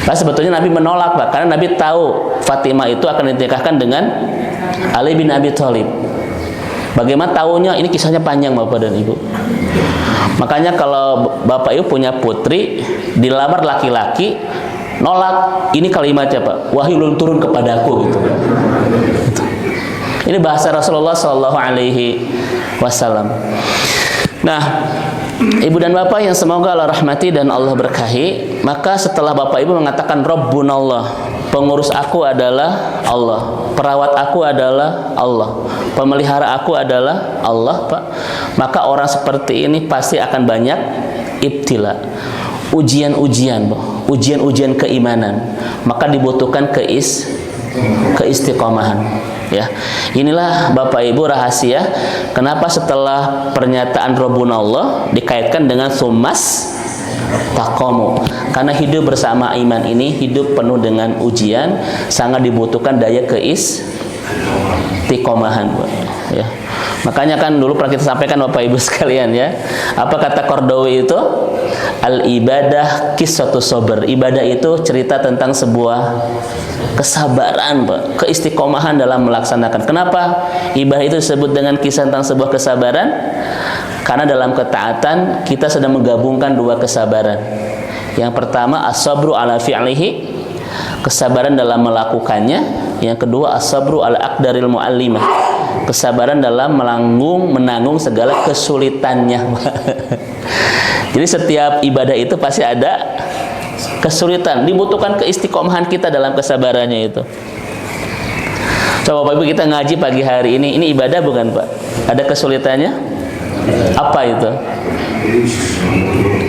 Nah, sebetulnya Nabi menolak Pak, karena Nabi tahu Fatimah itu akan dinikahkan dengan Ali bin Abi Thalib. Bagaimana tahunya? Ini kisahnya panjang Bapak dan Ibu. Makanya kalau Bapak Ibu punya putri dilamar laki-laki, nolak, ini kalimatnya Pak, wahyu belum turun kepadaku gitu. Ini bahasa Rasulullah Shallallahu Alaihi Wasallam. Nah, Ibu dan Bapak yang semoga Allah rahmati dan Allah berkahi, maka setelah Bapak Ibu mengatakan Rabbunallah, pengurus aku adalah Allah, perawat aku adalah Allah, pemelihara aku adalah Allah Pak, maka orang seperti ini pasti akan banyak ibtila, ujian-ujian, ujian-ujian keimanan. Maka dibutuhkan keistiqomahan. Ya, inilah Bapak Ibu rahasia kenapa setelah pernyataan Rabbunallah dikaitkan dengan summas taqamu. Karena hidup bersama iman ini hidup penuh dengan ujian, sangat dibutuhkan daya keistiqomahan, ya. Makanya kan dulu pernah kita sampaikan Bapak Ibu sekalian ya. Apa kata Qardawi itu? Al ibadah qissatu sabr. Ibadah itu cerita tentang sebuah kesabaran, Pak, keistiqomahan dalam melaksanakan. Kenapa ibadah itu disebut dengan kisah tentang sebuah kesabaran? Karena dalam ketaatan kita sedang menggabungkan dua kesabaran. Yang pertama as-sabru ala fi'lihi, kesabaran dalam melakukannya. Yang kedua as-sabru ala aqdaril mu'allimah, kesabaran dalam menanggung segala kesulitannya. Jadi setiap ibadah itu pasti ada kesulitan, dibutuhkan keistiqomahan kita dalam kesabarannya itu. Coba Bapak Ibu kita ngaji pagi hari ini ibadah bukan Pak? Ada kesulitannya? Apa itu?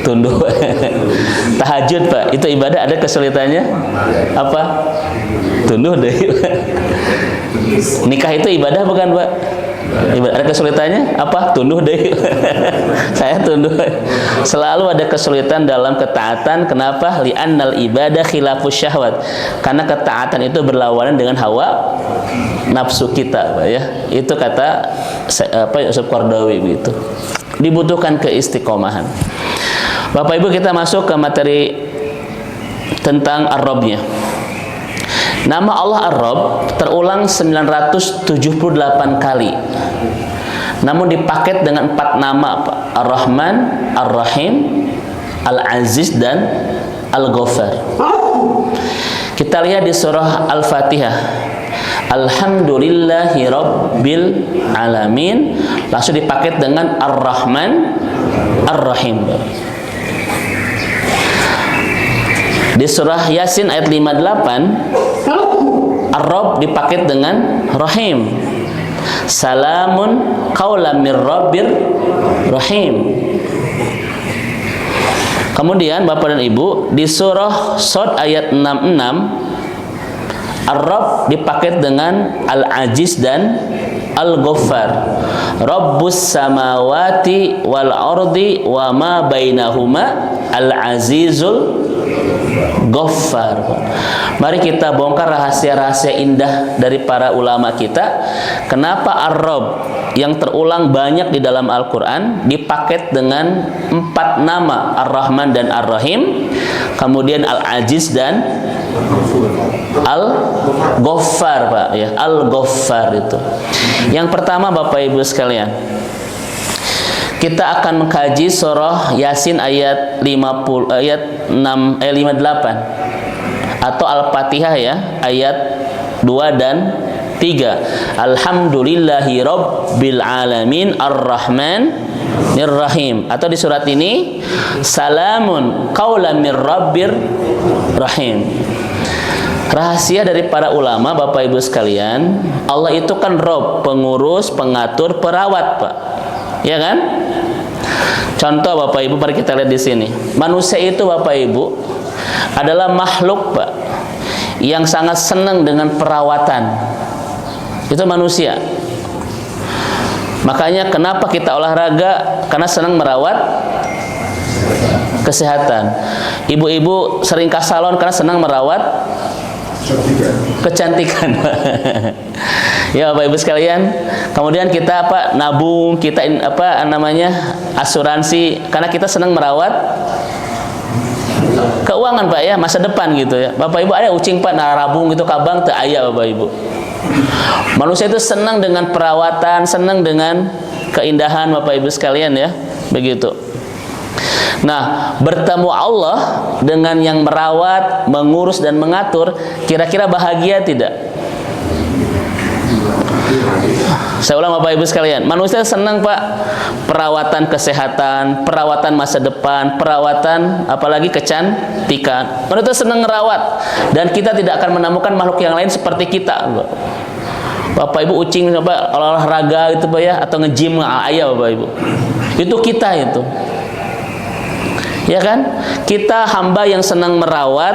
Tunduk. Tahajud Pak, itu ibadah ada kesulitannya? Apa? Tunduh deh. Nikah itu ibadah bukan Pak? Ada kesulitannya? Apa? Tunduh deh. Saya tunduh. Selalu ada kesulitan dalam ketaatan. Kenapa? Li'annal ibadah khilafus syahwat. Karena ketaatan itu berlawanan dengan hawa nafsu kita, Pak ya. Itu kata Yusuf Qardawi begitu. Dibutuhkan keistiqomahan. Bapak Ibu kita masuk ke materi tentang Ar-Rabbnya. Nama Allah Ar-Rabb terulang 978 kali. Namun dipaket dengan 4 nama, Pak. Ar-Rahman, Ar-Rahim, Al-Aziz dan Al-Ghaffar. Kita lihat di surah Al-Fatihah. Alhamdulillahi Rabbil Alamin. Langsung dipaket dengan Ar-Rahman, Ar-Rahim. Di surah Yasin ayat 58, Ar-Rabb dipaket dengan Rahim. Salamun qaulam mir Rabbir Rahim. Kemudian Bapak dan Ibu di surah Shad ayat 66, Ar-Rabb dipaket dengan Al-Aziz dan Al-Ghaffar. Rabbus samawati wal ardi wa ma bainahuma Al-Azizul Ghaffar. Mari kita bongkar rahasia-rahasia indah dari para ulama kita. Kenapa Ar-Rabb yang terulang banyak di dalam Al-Quran dipaket dengan 4 nama, Ar-Rahman dan Ar-Rahim, kemudian Al-Aziz dan Al-Ghaffar, Pak ya. Al-Ghaffar itu. Yang pertama Bapak Ibu sekalian, kita akan mengkaji surah Yasin ayat 58 atau Al-Fatihah ya, ayat 2 dan 3. Alhamdulillahi Rabbil Alamin Ar-Rahman Ar-Rahim. Atau di surat ini Salamun qaulan mir Rabbir Rahim. Rahasia dari para ulama Bapak Ibu sekalian, Allah itu kan Rabb, pengurus, pengatur, perawat, Pak. Ya kan? Contoh Bapak Ibu, mari kita lihat di sini. Manusia itu Bapak Ibu adalah makhluk, Pak, yang sangat senang dengan perawatan. Itu manusia. Makanya kenapa kita olahraga? Karena senang merawat kesehatan. Ibu-ibu sering ke salon karena senang merawat kecantikan. Ya Bapak Ibu sekalian, kemudian kita nabung, kita asuransi karena kita senang merawat keuangan, Pak ya, masa depan gitu ya. Bapak Ibu ada ucing Pak narabung gitu kabang teu aya Bapak Ibu. Manusia itu senang dengan perawatan, senang dengan keindahan Bapak Ibu sekalian ya, begitu. Nah, bertemu Allah dengan yang merawat, mengurus dan mengatur, kira-kira bahagia tidak? Saya ulang Bapak Ibu sekalian, manusia senang Pak perawatan kesehatan, perawatan masa depan, perawatan apalagi kecantikan. Manusia senang merawat, dan kita tidak akan menemukan makhluk yang lain seperti kita. Bapak Ibu ucing coba olahraga itu Pak ya, atau nge-gym ayah Bapak Ibu. Itu kita itu. Ya kan? Kita hamba yang senang merawat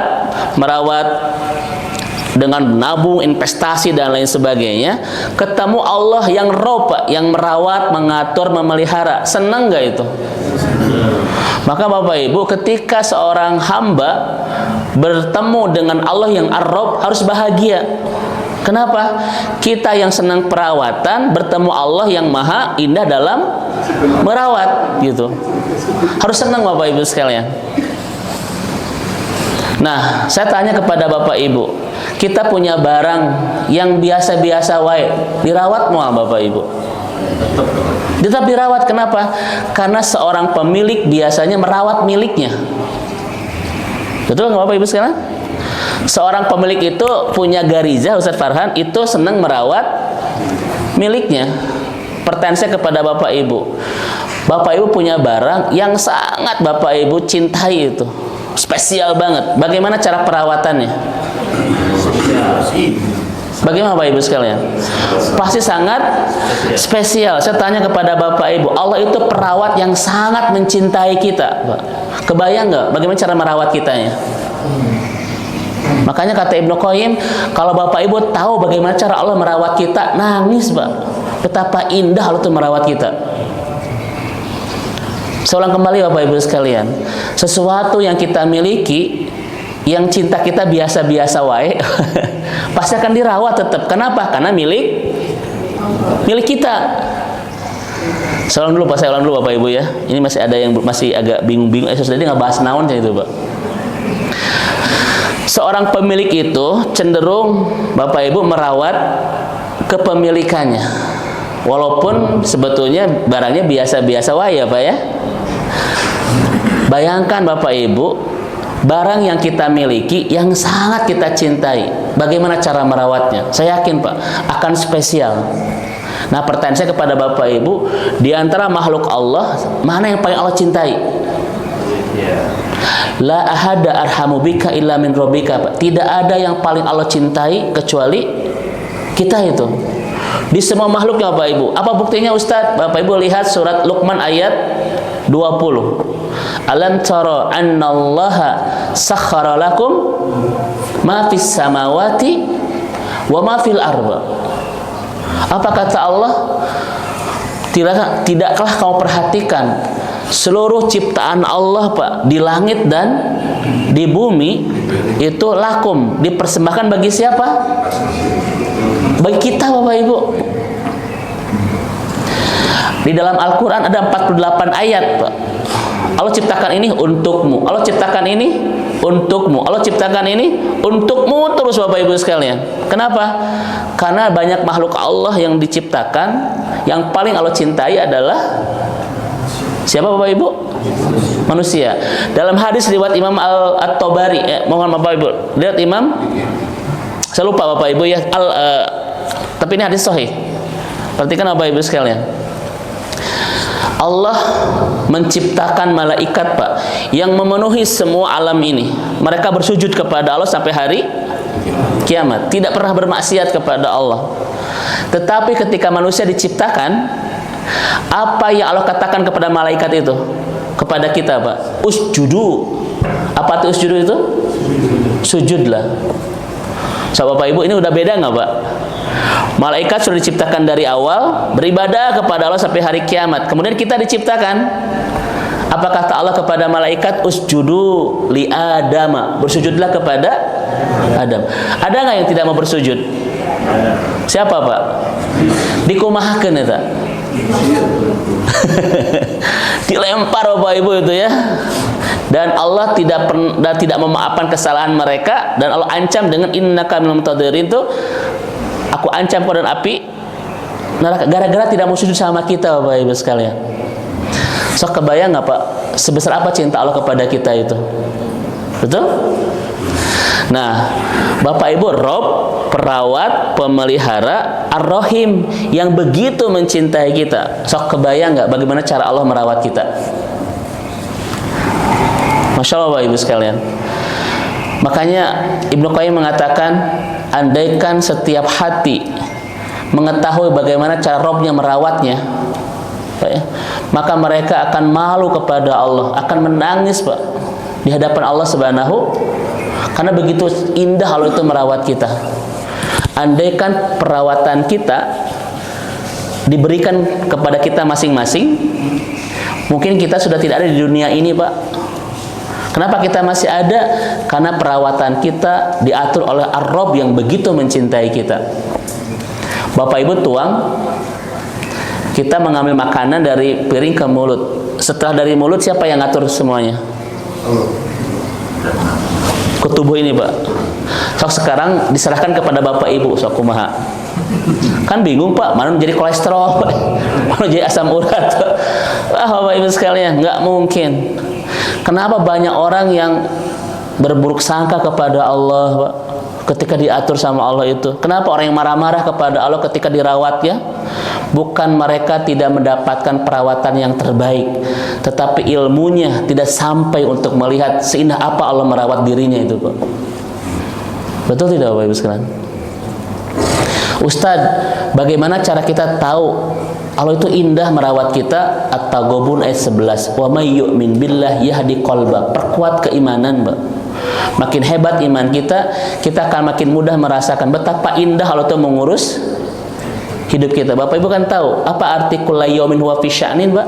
dengan menabung, investasi dan lain sebagainya, ketemu Allah yang Rabb, yang merawat, mengatur, memelihara. Senang nggak itu? Maka Bapak Ibu, ketika seorang hamba bertemu dengan Allah yang Ar-Rabb, harus bahagia. Kenapa? Kita yang senang perawatan bertemu Allah yang maha indah dalam merawat, gitu. Harus senang Bapak Ibu sekalian. Nah, saya tanya kepada Bapak Ibu, kita punya barang yang biasa-biasa wae, dirawat mau Bapak Ibu? Tetap dirawat. Kenapa? Karena seorang pemilik biasanya merawat miliknya. Betul nggak Bapak Ibu sekalian? Seorang pemilik itu punya gariza, Ustaz Farhan, itu senang merawat miliknya. Pertanyaan saya kepada Bapak Ibu, Bapak Ibu punya barang yang sangat Bapak Ibu cintai itu, spesial banget. Bagaimana cara perawatannya? Bagaimana Bapak Ibu sekalian? Pasti sangat spesial. Saya tanya kepada Bapak Ibu, Allah itu perawat yang sangat mencintai kita, Pak. Kebayang nggak bagaimana cara merawat kitanya? Makanya kata Ibnu Qayyim, kalau Bapak Ibu tahu bagaimana cara Allah merawat kita, nangis Pak. Betapa indah Allah itu merawat kita. Saya ulang kembali Bapak Ibu sekalian, sesuatu yang kita miliki, yang cinta kita biasa-biasa wae, pasti akan dirawat tetap. Kenapa? Karena milik kita. Saya ulang dulu Bapak Ibu ya. Ini masih ada yang masih agak bingung-bingung. Tadi nggak bahas naon itu Pak. Seorang pemilik itu cenderung Bapak Ibu merawat kepemilikannya, walaupun sebetulnya barangnya biasa-biasa wae ya Pak ya. Bayangkan Bapak Ibu, barang yang kita miliki yang sangat kita cintai, bagaimana cara merawatnya? Saya yakin Pak akan spesial. Nah, pertanyaan saya kepada Bapak Ibu, di antara makhluk Allah, mana yang paling Allah cintai? La ahada arhamu bika illa min rabbika. Tidak ada yang paling Allah cintai kecuali kita itu. Di semua makhluknya Bapak Ibu. Apa buktinya Ustaz? Bapak Ibu lihat surat Luqman ayat 20. Alam tara annallaha sakhkhara lakum ma fis samawati wa ma fil arda. Apa kata Allah? Tidakkah kamu perhatikan seluruh ciptaan Allah Pak, di langit dan di bumi itu lakum, dipersembahkan bagi siapa? Bagi kita Bapak Ibu. Di dalam Al-Quran ada 48 ayat Pak. Allah ciptakan ini untukmu, Allah ciptakan ini untukmu, Allah ciptakan ini untukmu terus Bapak Ibu sekalian. Kenapa? Karena banyak makhluk Allah yang diciptakan, yang paling Allah cintai adalah siapa Bapak Ibu? Manusia. Dalam hadis riwayat Imam At-Tabari, mohon Bapak Ibu, lihat Imam, saya lupa Bapak Ibu ya, tapi ini hadis sahih. Perhatikan Bapak Ibu sekalian. Allah menciptakan malaikat Pak yang memenuhi semua alam ini. Mereka bersujud kepada Allah sampai hari kiamat, tidak pernah bermaksiat kepada Allah. Tetapi ketika manusia diciptakan, apa yang Allah katakan kepada malaikat itu? Kepada kita Pak, usjudu. Apa itu usjudu itu? Sujudlah. So Bapak Ibu, ini udah beda nggak Pak? Malaikat sudah diciptakan dari awal, beribadah kepada Allah sampai hari kiamat. Kemudian kita diciptakan. Apa kata Allah kepada malaikat? Usjudu li Adama. Bersujudlah kepada Adam. Ada nggak yang tidak mau bersujud? Siapa Pak? Dikumahakeun eta. Dilempar Bapak Ibu itu ya. Dan Allah tidak memaafkan kesalahan mereka, dan Allah ancam dengan innaka minal mutadhirin itu, aku ancam kau dan api neraka gara-gara tidak mau sujud sama kita Bapak Ibu sekalian. So kebayang nggak Pak sebesar apa cinta Allah kepada kita itu? Betul? Nah, Bapak Ibu, Rob, perawat, pemelihara, Ar-Rahim yang begitu mencintai kita. Sok kebayang nggak bagaimana cara Allah merawat kita? Masya Allah Bapak Ibu sekalian. Makanya Ibnu Qayyim mengatakan, andaikan setiap hati mengetahui bagaimana cara Robnya merawatnya, Pak ya, maka mereka akan malu kepada Allah, akan menangis Pak di hadapan Allah Subhanahu, karena begitu indah Allah itu merawat kita. Andaikan perawatan kita diberikan kepada kita masing-masing, mungkin kita sudah tidak ada di dunia ini Pak. Kenapa kita masih ada? Karena perawatan kita diatur oleh Ar-Rabb yang begitu mencintai kita. Bapak Ibu tuang, kita mengambil makanan dari piring ke mulut. Setelah dari mulut, siapa yang ngatur semuanya? Ke tubuh ini, Pak. Sekarang diserahkan kepada Bapak Ibu, sok kumaha. Kan bingung, Pak, mana jadi kolesterol, Pak, mana jadi asam urat. Bapak Ibu sekalian, nggak mungkin. Kenapa banyak orang yang berburuk sangka kepada Allah, Pak, ketika diatur sama Allah itu? Kenapa orang yang marah-marah kepada Allah ketika dirawat ya? Bukan mereka tidak mendapatkan perawatan yang terbaik, tetapi ilmunya tidak sampai untuk melihat seindah apa Allah merawat dirinya itu, Pak. Betul tidak, Bapak Ibu sekalian? Ustadz, bagaimana cara kita tahu Allah itu indah merawat kita? At-Taghabun ayat 11. Wa may yu'min billah yahdi qalbah. Perkuat keimanan, Pak. Makin hebat iman kita, kita akan makin mudah merasakan betapa indah Allah itu mengurus hidup kita. Bapak Ibu kan tahu apa arti kullu yaumin huwa fi sya'nin, Pak?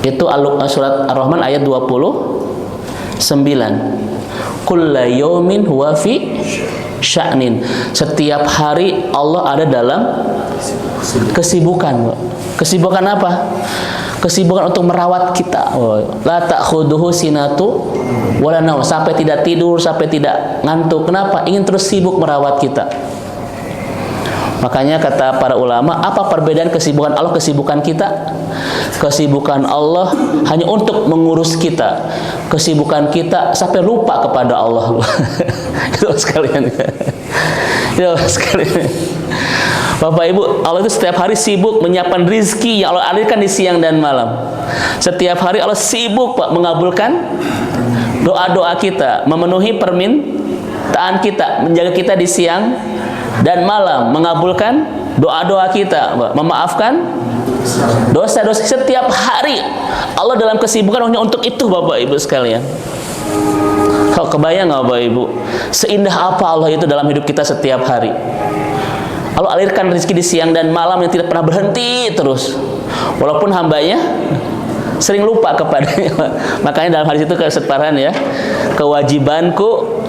Itu surat Ar-Rahman ayat 29. Kullu yaumin huwa fi sya'nin. Setiap hari Allah ada dalam kesibukan, Pak. Kesibukan apa? Kesibukan untuk merawat kita. La ta'khuduhu sinatu wala naum. Sampai tidak tidur, sampai tidak ngantuk. Kenapa? Ingin terus sibuk merawat kita. Makanya kata para ulama, apa perbedaan kesibukan Allah, kesibukan kita? Kesibukan Allah hanya untuk mengurus kita. Kesibukan kita sampai lupa kepada Allah. Itu sekalian. Itu sekalian. Bapak Ibu, Allah itu setiap hari sibuk menyiapkan rizki yang Allah alirkan di siang dan malam. Setiap hari Allah sibuk, Pak, mengabulkan doa-doa kita, memenuhi permintaan kita, menjaga kita di siang dan malam, mengabulkan doa-doa kita, Pak, memaafkan dosa-dosa. Setiap hari Allah dalam kesibukan hanya untuk itu, Bapak Ibu sekalian. Kau kebayang nggak, Bapak Ibu, seindah apa Allah itu dalam hidup kita setiap hari? Allah alirkan rezeki di siang dan malam yang tidak pernah berhenti terus. Walaupun hambanya sering lupa kepadanya. Makanya dalam hadis itu keseparahan ya, kewajibanku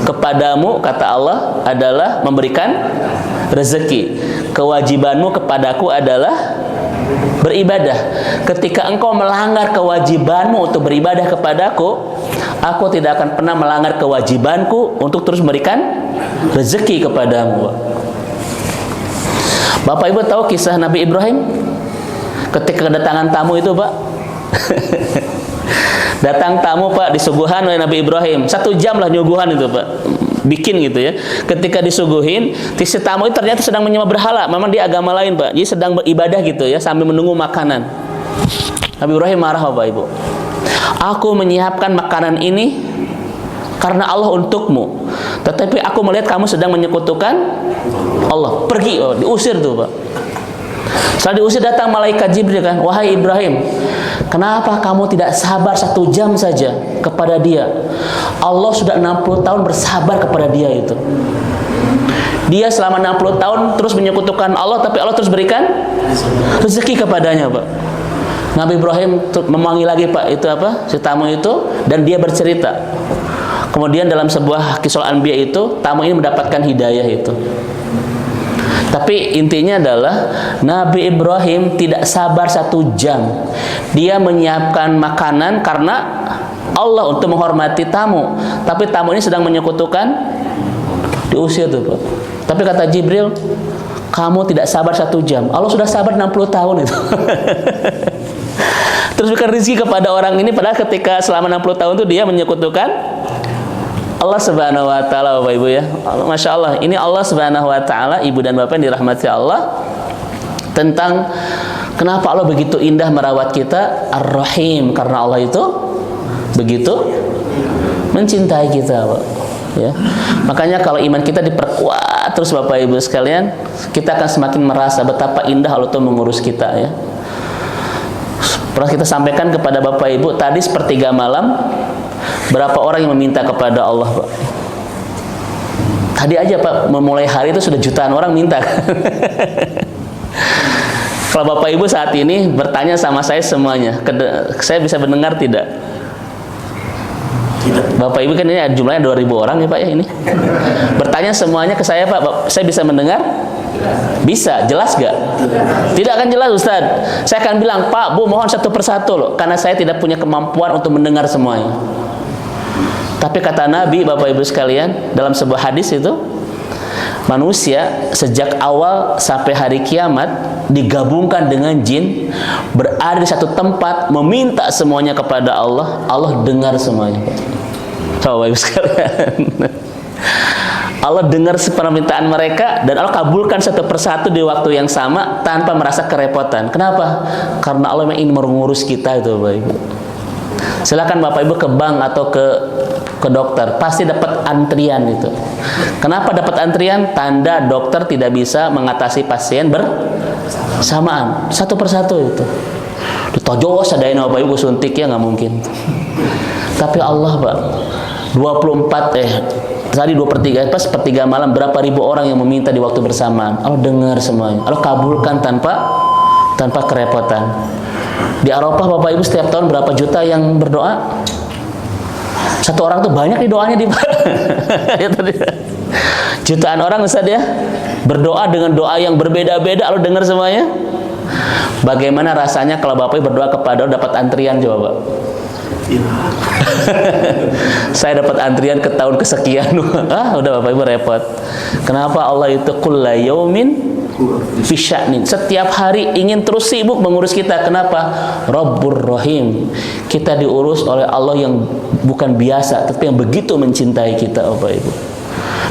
kepadamu, kata Allah, adalah memberikan rezeki. Kewajibanmu kepadaku adalah beribadah. Ketika engkau melanggar kewajibanmu untuk beribadah kepadaku, aku tidak akan pernah melanggar kewajibanku untuk terus memberikan rezeki kepadamu. Bapak Ibu tahu kisah Nabi Ibrahim ketika kedatangan tamu itu, Pak? Datang tamu, Pak, disuguhan oleh Nabi Ibrahim. 1 jam lah nyuguhan itu, Pak, bikin gitu ya. Ketika disuguhin, si tamu itu ternyata sedang menyembah berhala. Memang dia agama lain, Pak, jadi sedang beribadah gitu ya, sambil menunggu makanan. Nabi Ibrahim marah, Bapak Ibu. Aku menyiapkan makanan ini karena Allah untukmu, tetapi aku melihat kamu sedang menyekutukan Allah. Pergi, diusir tuh, Pak. Setelah diusir, datang malaikat Jibril kan, wahai Ibrahim, kenapa kamu tidak sabar 1 jam saja kepada dia? Allah sudah 60 tahun bersabar kepada dia itu. Dia selama 60 tahun terus menyekutukan Allah, tapi Allah terus berikan rezeki kepadanya, Pak. Nabi Ibrahim memanggil lagi, Pak, itu apa? Si tamu itu, dan dia bercerita. Kemudian dalam sebuah kisah Anbiya itu, tamu ini mendapatkan hidayah itu. Tapi intinya adalah Nabi Ibrahim tidak sabar 1 jam. Dia menyiapkan makanan karena Allah untuk menghormati tamu. Tapi tamu ini sedang menyekutukan, diusir tuh, Pak. Tapi kata Jibril, kamu tidak sabar 1 jam. Allah sudah sabar 60 tahun itu. Terus berikan rezeki kepada orang ini, padahal ketika selama 60 tahun itu dia menyekutukan Allah Subhanahu wa taala, Bapak Ibu ya. Masya Allah, ini Allah Subhanahu wa taala, Ibu dan Bapak yang dirahmati Allah, tentang kenapa Allah begitu indah merawat kita, Ar-Rahim, karena Allah itu begitu mencintai kita, Pak. Ya. Makanya kalau iman kita diperkuat terus, Bapak Ibu sekalian, kita akan semakin merasa betapa indah Allah itu mengurus kita ya. Pernah kita sampaikan kepada Bapak Ibu, tadi sepertiga malam berapa orang yang meminta kepada Allah, Pak? Tadi aja, Pak, memulai hari itu sudah jutaan orang minta. Kalau Bapak Ibu saat ini bertanya sama saya semuanya, saya bisa mendengar tidak? Bapak Ibu kan ini jumlahnya 2.000 orang ya Pak ya ini. Bertanya semuanya ke saya Pak, saya bisa mendengar? Bisa, jelas gak? Tidak akan jelas Ustaz. Saya akan bilang, Pak, Bu mohon satu persatu loh, karena saya tidak punya kemampuan untuk mendengar semuanya. Tapi kata Nabi, Bapak Ibu sekalian, dalam sebuah hadis itu, manusia sejak awal sampai hari kiamat digabungkan dengan jin, berada di satu tempat, meminta semuanya kepada Allah, Allah dengar semuanya. Bapak Ibu sekalian, Allah dengar permintaan mereka dan Allah kabulkan satu persatu di waktu yang sama tanpa merasa kerepotan. Kenapa? Karena Allah ingin mengurus kita itu Bapak Ibu. Silakan Bapak Ibu ke bank atau ke dokter, pasti dapat antrian itu. Kenapa dapat antrian? Tanda dokter tidak bisa mengatasi pasien bersamaan, satu persatu itu. Ditojos adain Bapak Ibu suntik ya nggak mungkin. Tapi Allah Pak, 2/3 pas sepertiga malam berapa ribu orang yang meminta di waktu bersamaan. Allah dengar semuanya, Allah kabulkan tanpa kerepotan. Di Arafah Bapak Ibu setiap tahun berapa juta yang berdoa? Satu orang tuh banyak di doanya di jutaan orang Ustaz ya, berdoa dengan doa yang berbeda-beda, Allah dengar semuanya. Bagaimana rasanya kalau Bapak Ibu berdoa kepada Allah dapat antrian coba Pak? Saya dapat antrian ke tahun kesekian. Udah Bapak Ibu repot. Kenapa Allah itu kulla yaumin fi sya'nin, setiap hari ingin terus sibuk mengurus kita. Kenapa? Rabbur Rahim, kita diurus oleh Allah yang bukan biasa tapi yang begitu mencintai kita Bapak Ibu.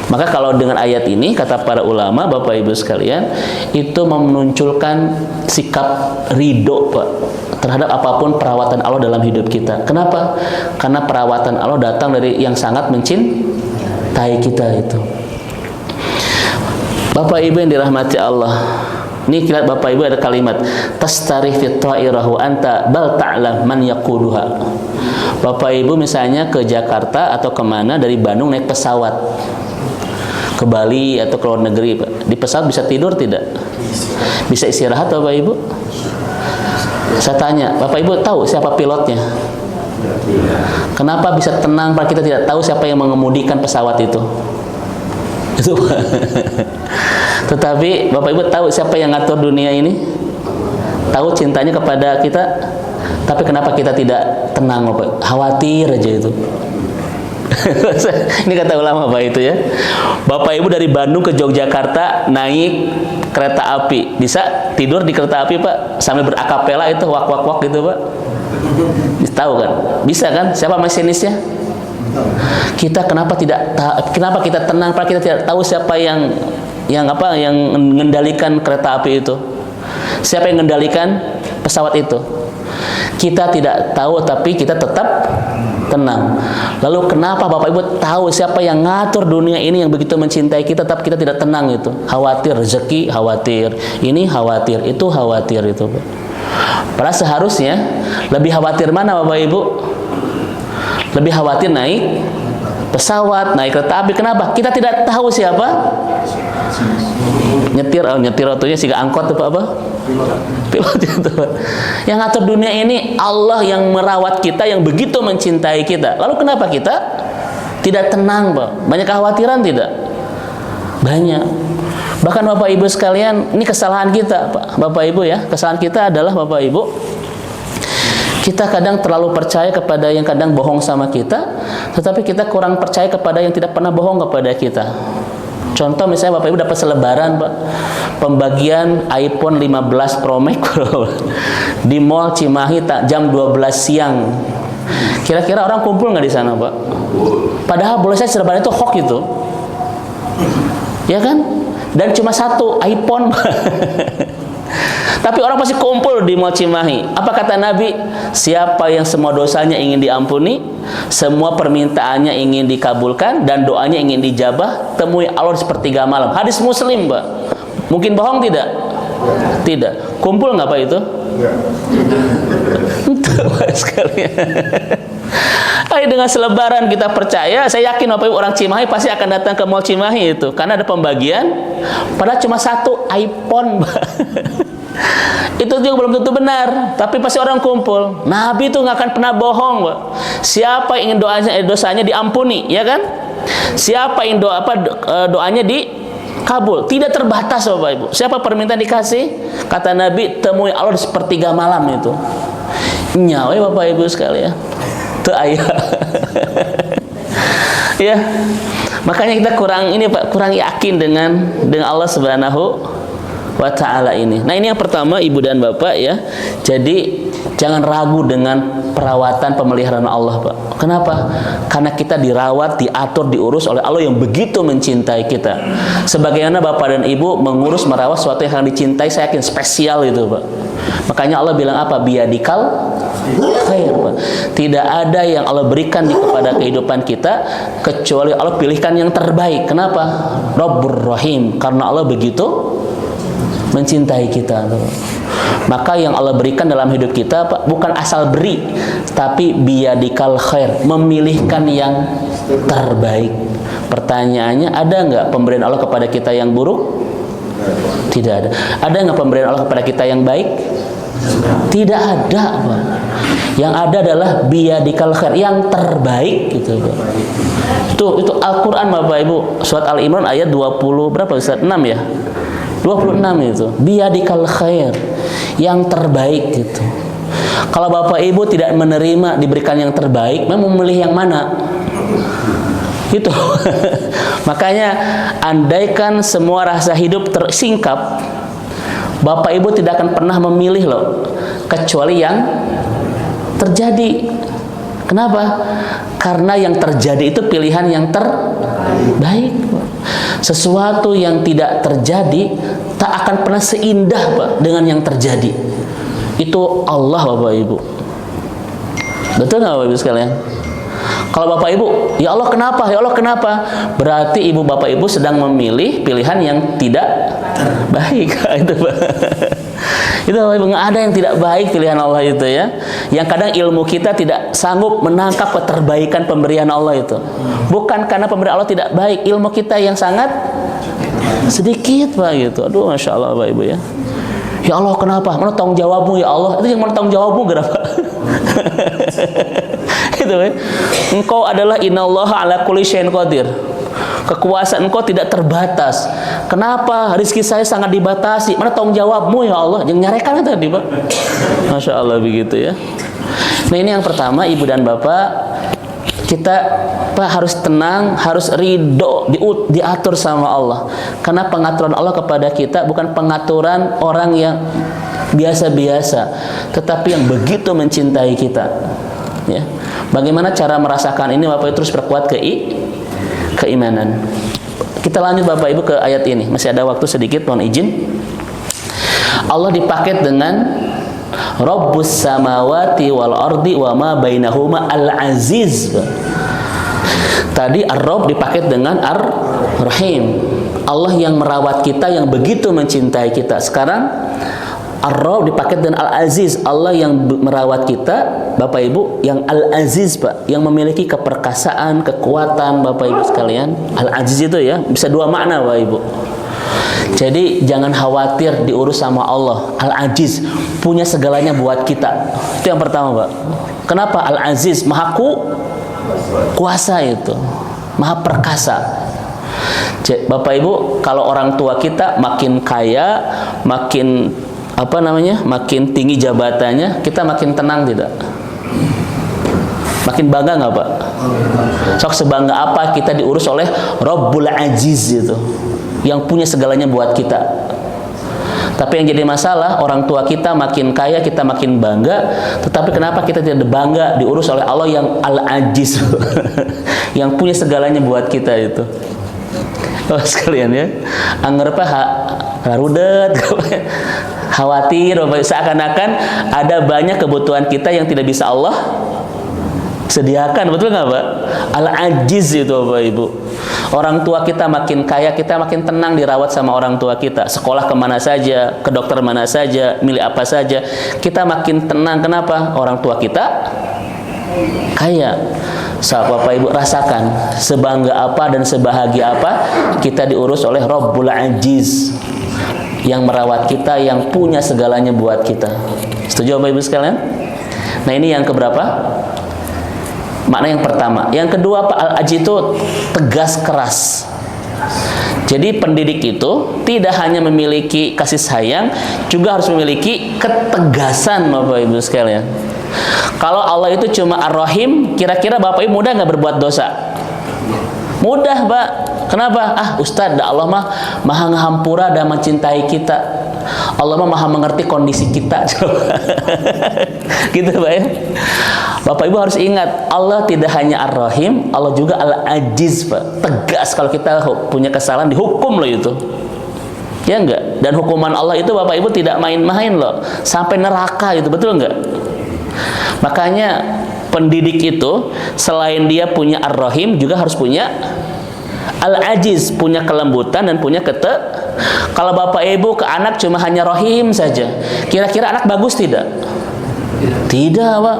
Maka kalau dengan ayat ini kata para ulama Bapak Ibu sekalian, itu memunculkan sikap ridho Pak terhadap apapun perawatan Allah dalam hidup kita. Kenapa? Karena perawatan Allah datang dari yang sangat mencintai kita itu. Bapak Ibu yang dirahmati Allah, ini lihat Bapak Ibu ada kalimat tastari fi ta'irahu anta bal ta'lam man yaquduha. Bapak Ibu misalnya ke Jakarta atau kemana dari Bandung naik pesawat ke Bali atau ke luar negeri Pak. Di pesawat bisa tidur tidak? Bisa istirahat Bapak Ibu? Saya tanya, Bapak Ibu tahu siapa pilotnya? Kenapa bisa tenang Pak? Kita tidak tahu siapa yang mengemudikan pesawat itu. Itu Pak. Tetapi Bapak Ibu tahu siapa yang ngatur dunia ini? Tahu cintanya kepada kita. Tapi kenapa kita tidak tenang Bapak? Khawatir aja itu. Ini kata ulama Pak itu ya. Bapak Ibu dari Bandung ke Yogyakarta naik kereta api, bisa tidur di kereta api Pak sambil berakapela itu wak gitu Pak? Tahu kan? Bisa kan? Siapa masinisnya? Kita kenapa kita tenang Pak? Kita tidak tahu siapa yang mengendalikan kereta api itu. Siapa yang mengendalikan pesawat itu? Kita tidak tahu tapi kita tetap tenang. Lalu kenapa Bapak Ibu tahu siapa yang ngatur dunia ini yang begitu mencintai kita tapi kita tidak tenang itu? Khawatir rezeki, khawatir ini, khawatir itu, khawatir itu. Padahal seharusnya lebih khawatir mana Bapak Ibu? Lebih khawatir naik pesawat, naik kereta api. Kenapa? Kita tidak tahu siapa nyetir waktunya sih angkot itu apa? Pilot itu. Yang ngatur dunia ini Allah yang merawat kita, yang begitu mencintai kita. Lalu kenapa kita tidak tenang Pak? Banyak kekhawatiran tidak? Banyak. Bahkan Bapak Ibu sekalian, ini kesalahan kita Pak. Bapak Ibu ya, kesalahan kita adalah Bapak Ibu, kita kadang terlalu percaya kepada yang kadang bohong sama kita, tetapi kita kurang percaya kepada yang tidak pernah bohong kepada kita. Contoh misalnya Bapak Ibu dapat selebaran Pak, pembagian iPhone 15 Pro Max di Mall Cimahi jam 12 siang. Kira-kira orang kumpul nggak di sana Pak? Padahal boleh saya selebaran itu hoax itu, ya kan? Dan cuma satu iPhone. Tapi orang pasti kumpul di Mall Cimahi. Apa kata Nabi? Siapa yang semua dosanya ingin diampuni, semua permintaannya ingin dikabulkan, dan doanya ingin dijabah, temui Allah di sepertiga malam. Hadis Muslim Pak. Mungkin bohong tidak? Tidak. Kumpul nggak Pak itu? Itu Pak sekalian. Dengan selebaran kita percaya, saya yakin Bapak Ibu orang Cimahi pasti akan datang ke Mall Cimahi itu, karena ada pembagian. Padahal cuma satu iPhone Pak. Itu juga belum tentu benar, tapi pasti orang kumpul. Nabi itu nggak akan pernah bohong, Pak. Siapa ingin dosanya diampuni, ya kan? Siapa ingin doanya dikabul, tidak terbatas, Bapak Ibu. Siapa permintaan dikasih? Kata Nabi, temui Allah di sepertiga malam itu. Nyawa Bapak Ibu sekalian. Itu ayat. Ya. Makanya kita kurang yakin dengan Allah Subhanahu wa ta'ala ini. Nah, ini yang pertama, Ibu dan Bapak, ya. Jadi jangan ragu dengan perawatan pemeliharaan Allah, Pak. Kenapa? Karena kita dirawat, diatur, diurus oleh Allah yang begitu mencintai kita. Sebagaimana Bapak dan Ibu mengurus, merawat sesuatu yang dicintai, saya yakin spesial itu, Pak. Makanya Allah bilang apa? Biyadikal khair, Pak. Tidak ada yang Allah berikan kepada kehidupan kita kecuali Allah pilihkan yang terbaik. Kenapa? Rabbur Rahim. Karena Allah begitu mencintai kita. Maka yang Allah berikan dalam hidup kita, Pak, bukan asal beri, tapi biyadikal khair, memilihkan yang terbaik. Pertanyaannya, ada nggak pemberian Allah kepada kita yang buruk? Tidak ada. Ada nggak pemberian Allah kepada kita yang baik? Tidak ada, Pak. Yang ada adalah biyadikal khair, yang terbaik gitu, Pak. Itu Al-Qur'an, Bapak Ibu, surat Al-Imran ayat 20 berapa Ustaz? 6 ya? 26 itu. Biyadikal khair, yang terbaik gitu. Kalau Bapak Ibu tidak menerima diberikan yang terbaik, memang memilih yang mana? Itu. Makanya andaikan semua rasa hidup tersingkap, Bapak Ibu tidak akan pernah memilih loh, kecuali yang terjadi. Kenapa? Karena yang terjadi itu pilihan yang terbaik. Sesuatu yang tidak terjadi tak akan pernah seindah, Pak, dengan yang terjadi. Itu Allah, Bapak Ibu. Betul nggak, Bapak Ibu sekalian? Kalau Bapak Ibu, ya Allah kenapa? Ya Allah kenapa? Berarti Ibu Bapak Ibu sedang memilih pilihan yang tidak baik. Itu, Pak. Itu, Bapak Ibu, nggak ada yang tidak baik pilihan Allah itu, ya. Yang kadang ilmu kita tidak sanggup menangkap keterbaikan pemberian Allah itu. Bukan karena pemberian Allah tidak baik, ilmu kita yang sangat sedikit, Pak, gitu. Aduh, Masya Allah, Bapak Ibu, ya. Ya Allah kenapa? Mana tanggung jawabmu, ya Allah? Itu yang mana tanggung jawabmu, kenapa? Itu, ya. Engkau adalah innallaha ala kulli syai'in qadir. Kekuasaan Engkau tidak terbatas. Kenapa rezeki saya sangat dibatasi? Mana tanggung jawabmu, ya Allah? Yang nyarekan tadi, Pak. Masya Allah, begitu, ya. Nah, ini yang pertama, Ibu dan Bapak. Kita, Pak, harus tenang, harus ridho, diatur sama Allah. Karena pengaturan Allah kepada kita bukan pengaturan orang yang biasa-biasa, tetapi yang begitu mencintai kita. Ya. Bagaimana cara merasakan ini, Bapak? Terus perkuat keimanan. Kita lanjut, Bapak Ibu, ke ayat ini. Masih ada waktu sedikit, mohon izin. Allah dipaket dengan Rabbus samawati wal ardi wa ma bainahuma al-aziz. Tadi Ar-Rabb dipaket dengan Ar-Rahim. Allah yang merawat kita, yang begitu mencintai kita. Sekarang Ar-Rabb dipaket dengan Al-Aziz. Allah yang merawat kita, Bapak Ibu, yang Al-Aziz, Pak, yang memiliki keperkasaan, kekuatan, Bapak Ibu sekalian. Al-Aziz itu, ya, bisa dua makna, Bapak Ibu. Jadi jangan khawatir diurus sama Allah. Al-Aziz punya segalanya buat kita. Itu yang pertama, Pak. Kenapa? Al-Aziz maha kuasa itu, maha perkasa. Bapak Ibu, kalau orang tua kita makin kaya, makin makin tinggi jabatannya, kita makin tenang tidak? Makin bangga nggak, Pak? Sok sebangga apa kita diurus oleh Rabbul Aziz itu, yang punya segalanya buat kita. Tapi yang jadi masalah, orang tua kita makin kaya, kita makin bangga. Tetapi kenapa kita tidak bangga diurus oleh Allah yang Al-Aziz, yang punya segalanya buat kita itu? Oh, sekalian, ya, anggapnya harudet, khawatir, seakan-akan ada banyak kebutuhan kita yang tidak bisa Allah sediakan. Betul nggak, Pak? Al-Aziz itu, Bapak Ibu. Orang tua kita makin kaya, kita makin tenang dirawat sama orang tua kita. Sekolah kemana saja, ke dokter mana saja, milih apa saja, kita makin tenang. Kenapa? Orang tua kita kaya. Bapak Ibu rasakan sebangga apa dan sebahagia apa kita diurus oleh Rabbul Aziz, yang merawat kita, yang punya segalanya buat kita. Setuju Bapak Ibu sekalian? Nah, ini yang keberapa? Makna yang pertama. Yang kedua, Pak, al-ajiz itu tegas keras. Jadi pendidik itu tidak hanya memiliki kasih sayang, juga harus memiliki ketegasan Bapak Ibu sekalian. Kalau Allah itu cuma Ar-Rahim, kira-kira Bapak Ibu mudah nggak berbuat dosa? Mudah, Pak. Kenapa? Ustadz, Allah mah maha ngahampura dan mencintai kita. Allah mah maha mengerti kondisi kita. Gitu, Pak ya. Bapak Ibu harus ingat, Allah tidak hanya Ar-Rahim, Allah juga Al-Ajiz, Pak. Tegas kalau kita punya kesalahan, dihukum loh itu. Ya enggak? Dan hukuman Allah itu Bapak Ibu tidak main-main loh. Sampai neraka itu, betul enggak? Makanya pendidik itu selain dia punya Ar-Rahim, juga harus punya Al-Ajiz, punya kelembutan dan punya Kalau Bapak Ibu ke anak cuma hanya Rahim saja, kira-kira anak bagus tidak? Tidak, Pak.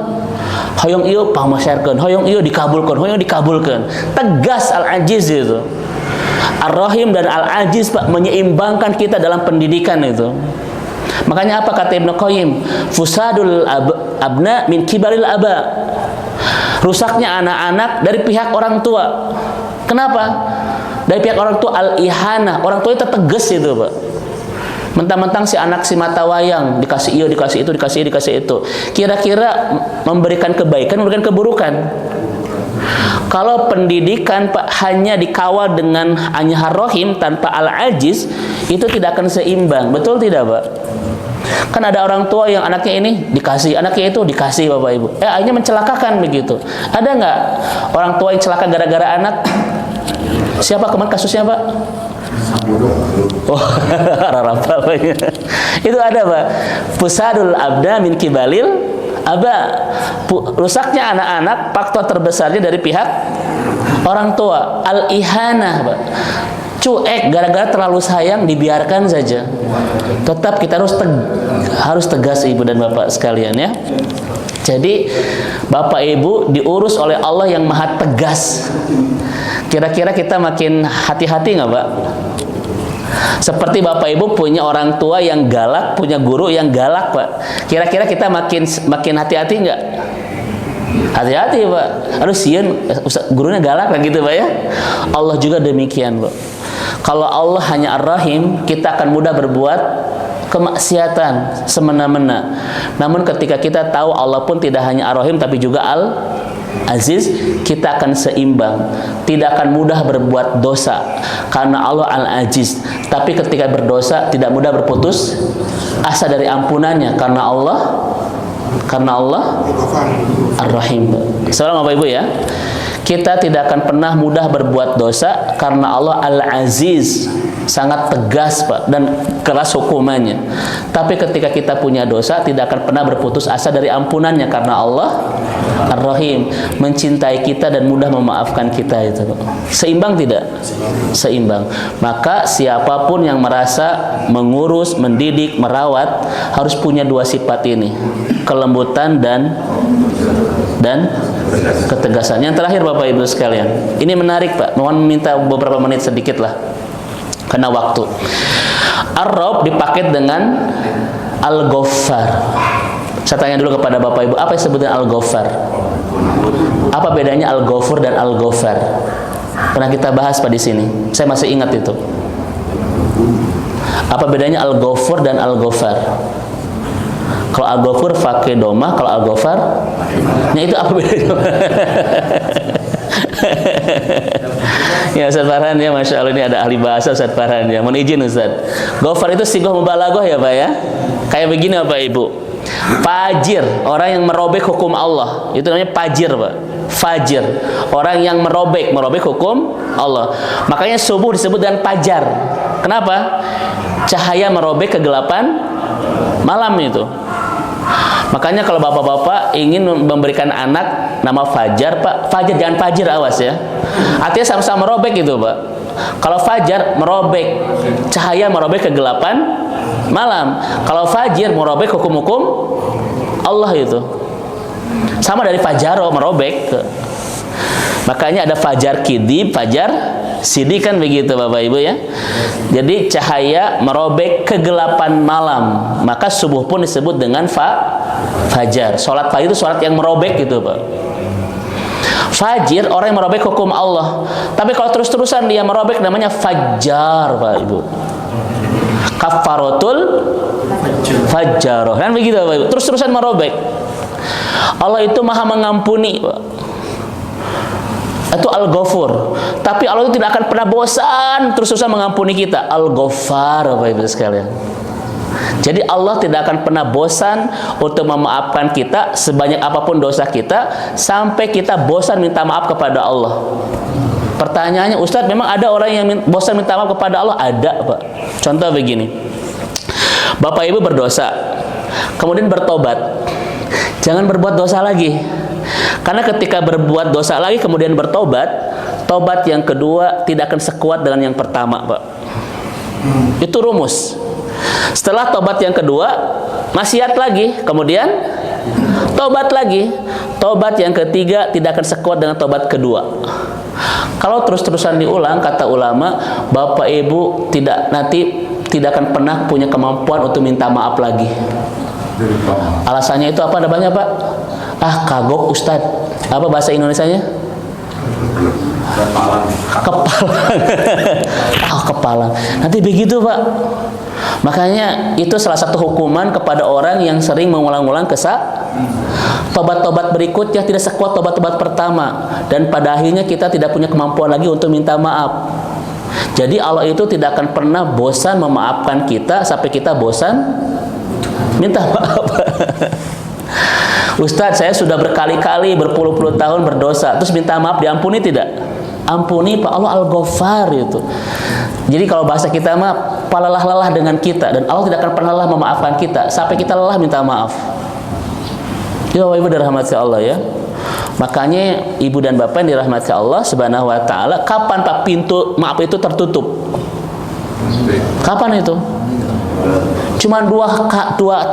Hoyong iyo pamasyarkeun, hoyong iyo dikabulkan, hoyong dikabulkan. Tegas Al-Ajiz itu. Ar-Rahim dan Al-Ajiz, Pak, menyeimbangkan kita dalam pendidikan itu. Makanya apa kata Ibnu Qayyim? Fusadul abna min kibaril aba. Rusaknya anak-anak dari pihak orang tua. Kenapa? Dari pihak orang tua al-ihana. Orang tua itu tegas itu, Pak. Mentang-mentang si anak si mata wayang, dikasih iyo, dikasih itu, dikasih itu. Kira-kira memberikan kebaikan, memberikan keburukan. Kalau pendidikan, Pak, hanya dikawal dengan hanya Ar-Rahim tanpa Al-Ajiz, itu tidak akan seimbang. Betul tidak, Pak? Kan ada orang tua yang anaknya ini dikasih, anaknya itu dikasih, Bapak Ibu. Akhirnya mencelakakan begitu. Ada nggak orang tua yang celaka gara-gara anak? Siapa kemarin kasusnya, Pak? Oh, rarapal. Itu ada, Pak. Fusadul abda min kibalil aba. Rusaknya anak-anak faktor terbesarnya dari pihak orang tua. Al-ihanah, Pak. Cuek gara-gara terlalu sayang, dibiarkan saja. Tetap kita harus tegas Ibu dan Bapak sekalian ya. Jadi Bapak Ibu diurus oleh Allah yang maha tegas. Kira-kira kita makin hati-hati nggak, Pak? Seperti Bapak Ibu punya orang tua yang galak, punya guru yang galak, Pak. Kira-kira kita makin hati-hati nggak? Hati-hati, Pak. Aduh, sieun gurunya galak kan gitu, Pak ya. Allah juga demikian, Pak. Kalau Allah hanya Ar-Rahim, kita akan mudah berbuat kemaksiatan semena-mena. Namun ketika kita tahu Allah pun tidak hanya Ar-Rahim tapi juga Al-Aziz, kita akan seimbang, tidak akan mudah berbuat dosa karena Allah Al-Aziz. Tapi ketika berdosa tidak mudah berputus asa dari ampunannya karena Allah Ar-Rahim. Seorang Bapak Ibu ya, kita tidak akan pernah mudah berbuat dosa karena Allah Al-Aziz, sangat tegas, Pak, dan keras hukumannya. Tapi ketika kita punya dosa tidak akan pernah berputus asa dari ampunannya karena Allah Ar-Rahim, mencintai kita dan mudah memaafkan kita itu, Pak. Seimbang tidak? Seimbang. Maka siapapun yang merasa mengurus, mendidik, merawat harus punya dua sifat ini, kelembutan dan ketegasan. Yang terakhir Bapak Ibu sekalian, ini menarik, Pak. Mohon minta beberapa menit sedikit lah karena waktu. Ar-Rabb dipakai dengan Al-Ghaffar. Saya tanya dulu kepada Bapak Ibu, apa yang disebutkan Al-Ghaffar? Apa bedanya Al-Ghafur dan Al-Ghaffar? Pernah kita bahas Pak di sini. Saya masih ingat itu. Apa bedanya Al-Ghafur dan Al-Ghaffar? Kalau Al-Ghafur pakai doma, kalau Al-Ghaffar, nah itu apa bedanya? Ya Ustaz Farhan ya, Masya Allah, ini ada ahli bahasa Ustaz Farhan ya. Mohon izin Ustaz. Ghafar itu sigoh mubalaghah ya, Pak ya. Kayak begini Bapak Ibu. Fajir, orang yang merobek hukum Allah, itu namanya fajir, Pak. Fajir, orang yang merobek hukum Allah. Makanya subuh disebut dengan fajar. Kenapa? Cahaya merobek kegelapan malam itu. Makanya kalau bapak-bapak ingin memberikan anak nama Fajar, Pak, Fajar jangan Fajir, awas ya. Artinya sama-sama merobek gitu, Pak. Kalau Fajar merobek cahaya, merobek kegelapan malam. Kalau Fajir merobek hukum-hukum Allah itu. Sama dari Fajaro, merobek. Makanya ada Fajar Kidib, Fajar CD kan begitu Bapak Ibu ya. Jadi cahaya merobek kegelapan malam, maka subuh pun disebut dengan fajar. Salat pagi itu salat yang merobek gitu Pak. Fajir orang yang merobek hukum Allah. Tapi kalau terus-terusan dia merobek namanya fajar Pak Ibu. Kafaratul fajjaroh kan begitu Pak Ibu. Terus-terusan merobek. Allah itu maha mengampuni Pak. Itu Al-Ghafur. Tapi Allah itu tidak akan pernah bosan terus-terusan mengampuni kita. Al-Ghaffar Bapak Ibu sekalian. Jadi Allah tidak akan pernah bosan untuk memaafkan kita sebanyak apapun dosa kita sampai kita bosan minta maaf kepada Allah. Pertanyaannya, Ustadz, memang ada orang yang bosan minta maaf kepada Allah? Ada Pak. Contoh begini. Bapak Ibu berdosa, kemudian bertobat. Jangan berbuat dosa lagi. Karena ketika berbuat dosa lagi kemudian bertobat, tobat yang kedua tidak akan sekuat dengan yang pertama, Pak. Itu rumus. Setelah tobat yang kedua, maksiat lagi, kemudian tobat lagi. Tobat yang ketiga tidak akan sekuat dengan tobat kedua. Kalau terus-terusan diulang, kata ulama, Bapak Ibu tidak akan pernah punya kemampuan untuk minta maaf lagi. Alasannya itu apa namanya Pak? Kagok Ustadz. Apa bahasa Indonesianya? Kepala. Nanti begitu Pak. Makanya itu salah satu hukuman kepada orang yang sering mengulang-ulang tobat-tobat berikutnya tidak sekuat tobat-tobat pertama, dan pada akhirnya kita tidak punya kemampuan lagi untuk minta maaf. Jadi Allah itu tidak akan pernah bosan memaafkan kita sampai kita bosan minta maaf. Ustadz, saya sudah berkali-kali berpuluh-puluh tahun berdosa, terus minta maaf diampuni tidak? Ampuni Pak. Allah Al-Ghaffar itu. Jadi kalau bahasa kita mah, lelah dengan kita, dan Allah tidak akan pernah lelah memaafkan kita sampai kita lelah minta maaf. Ya Bapak Ibu dirahmati Allah ya. Makanya ibu dan bapak yang dirahmati Allah Subhanahu wa taala, kapan Pak pintu maaf itu tertutup? Kapan itu? Cuma dua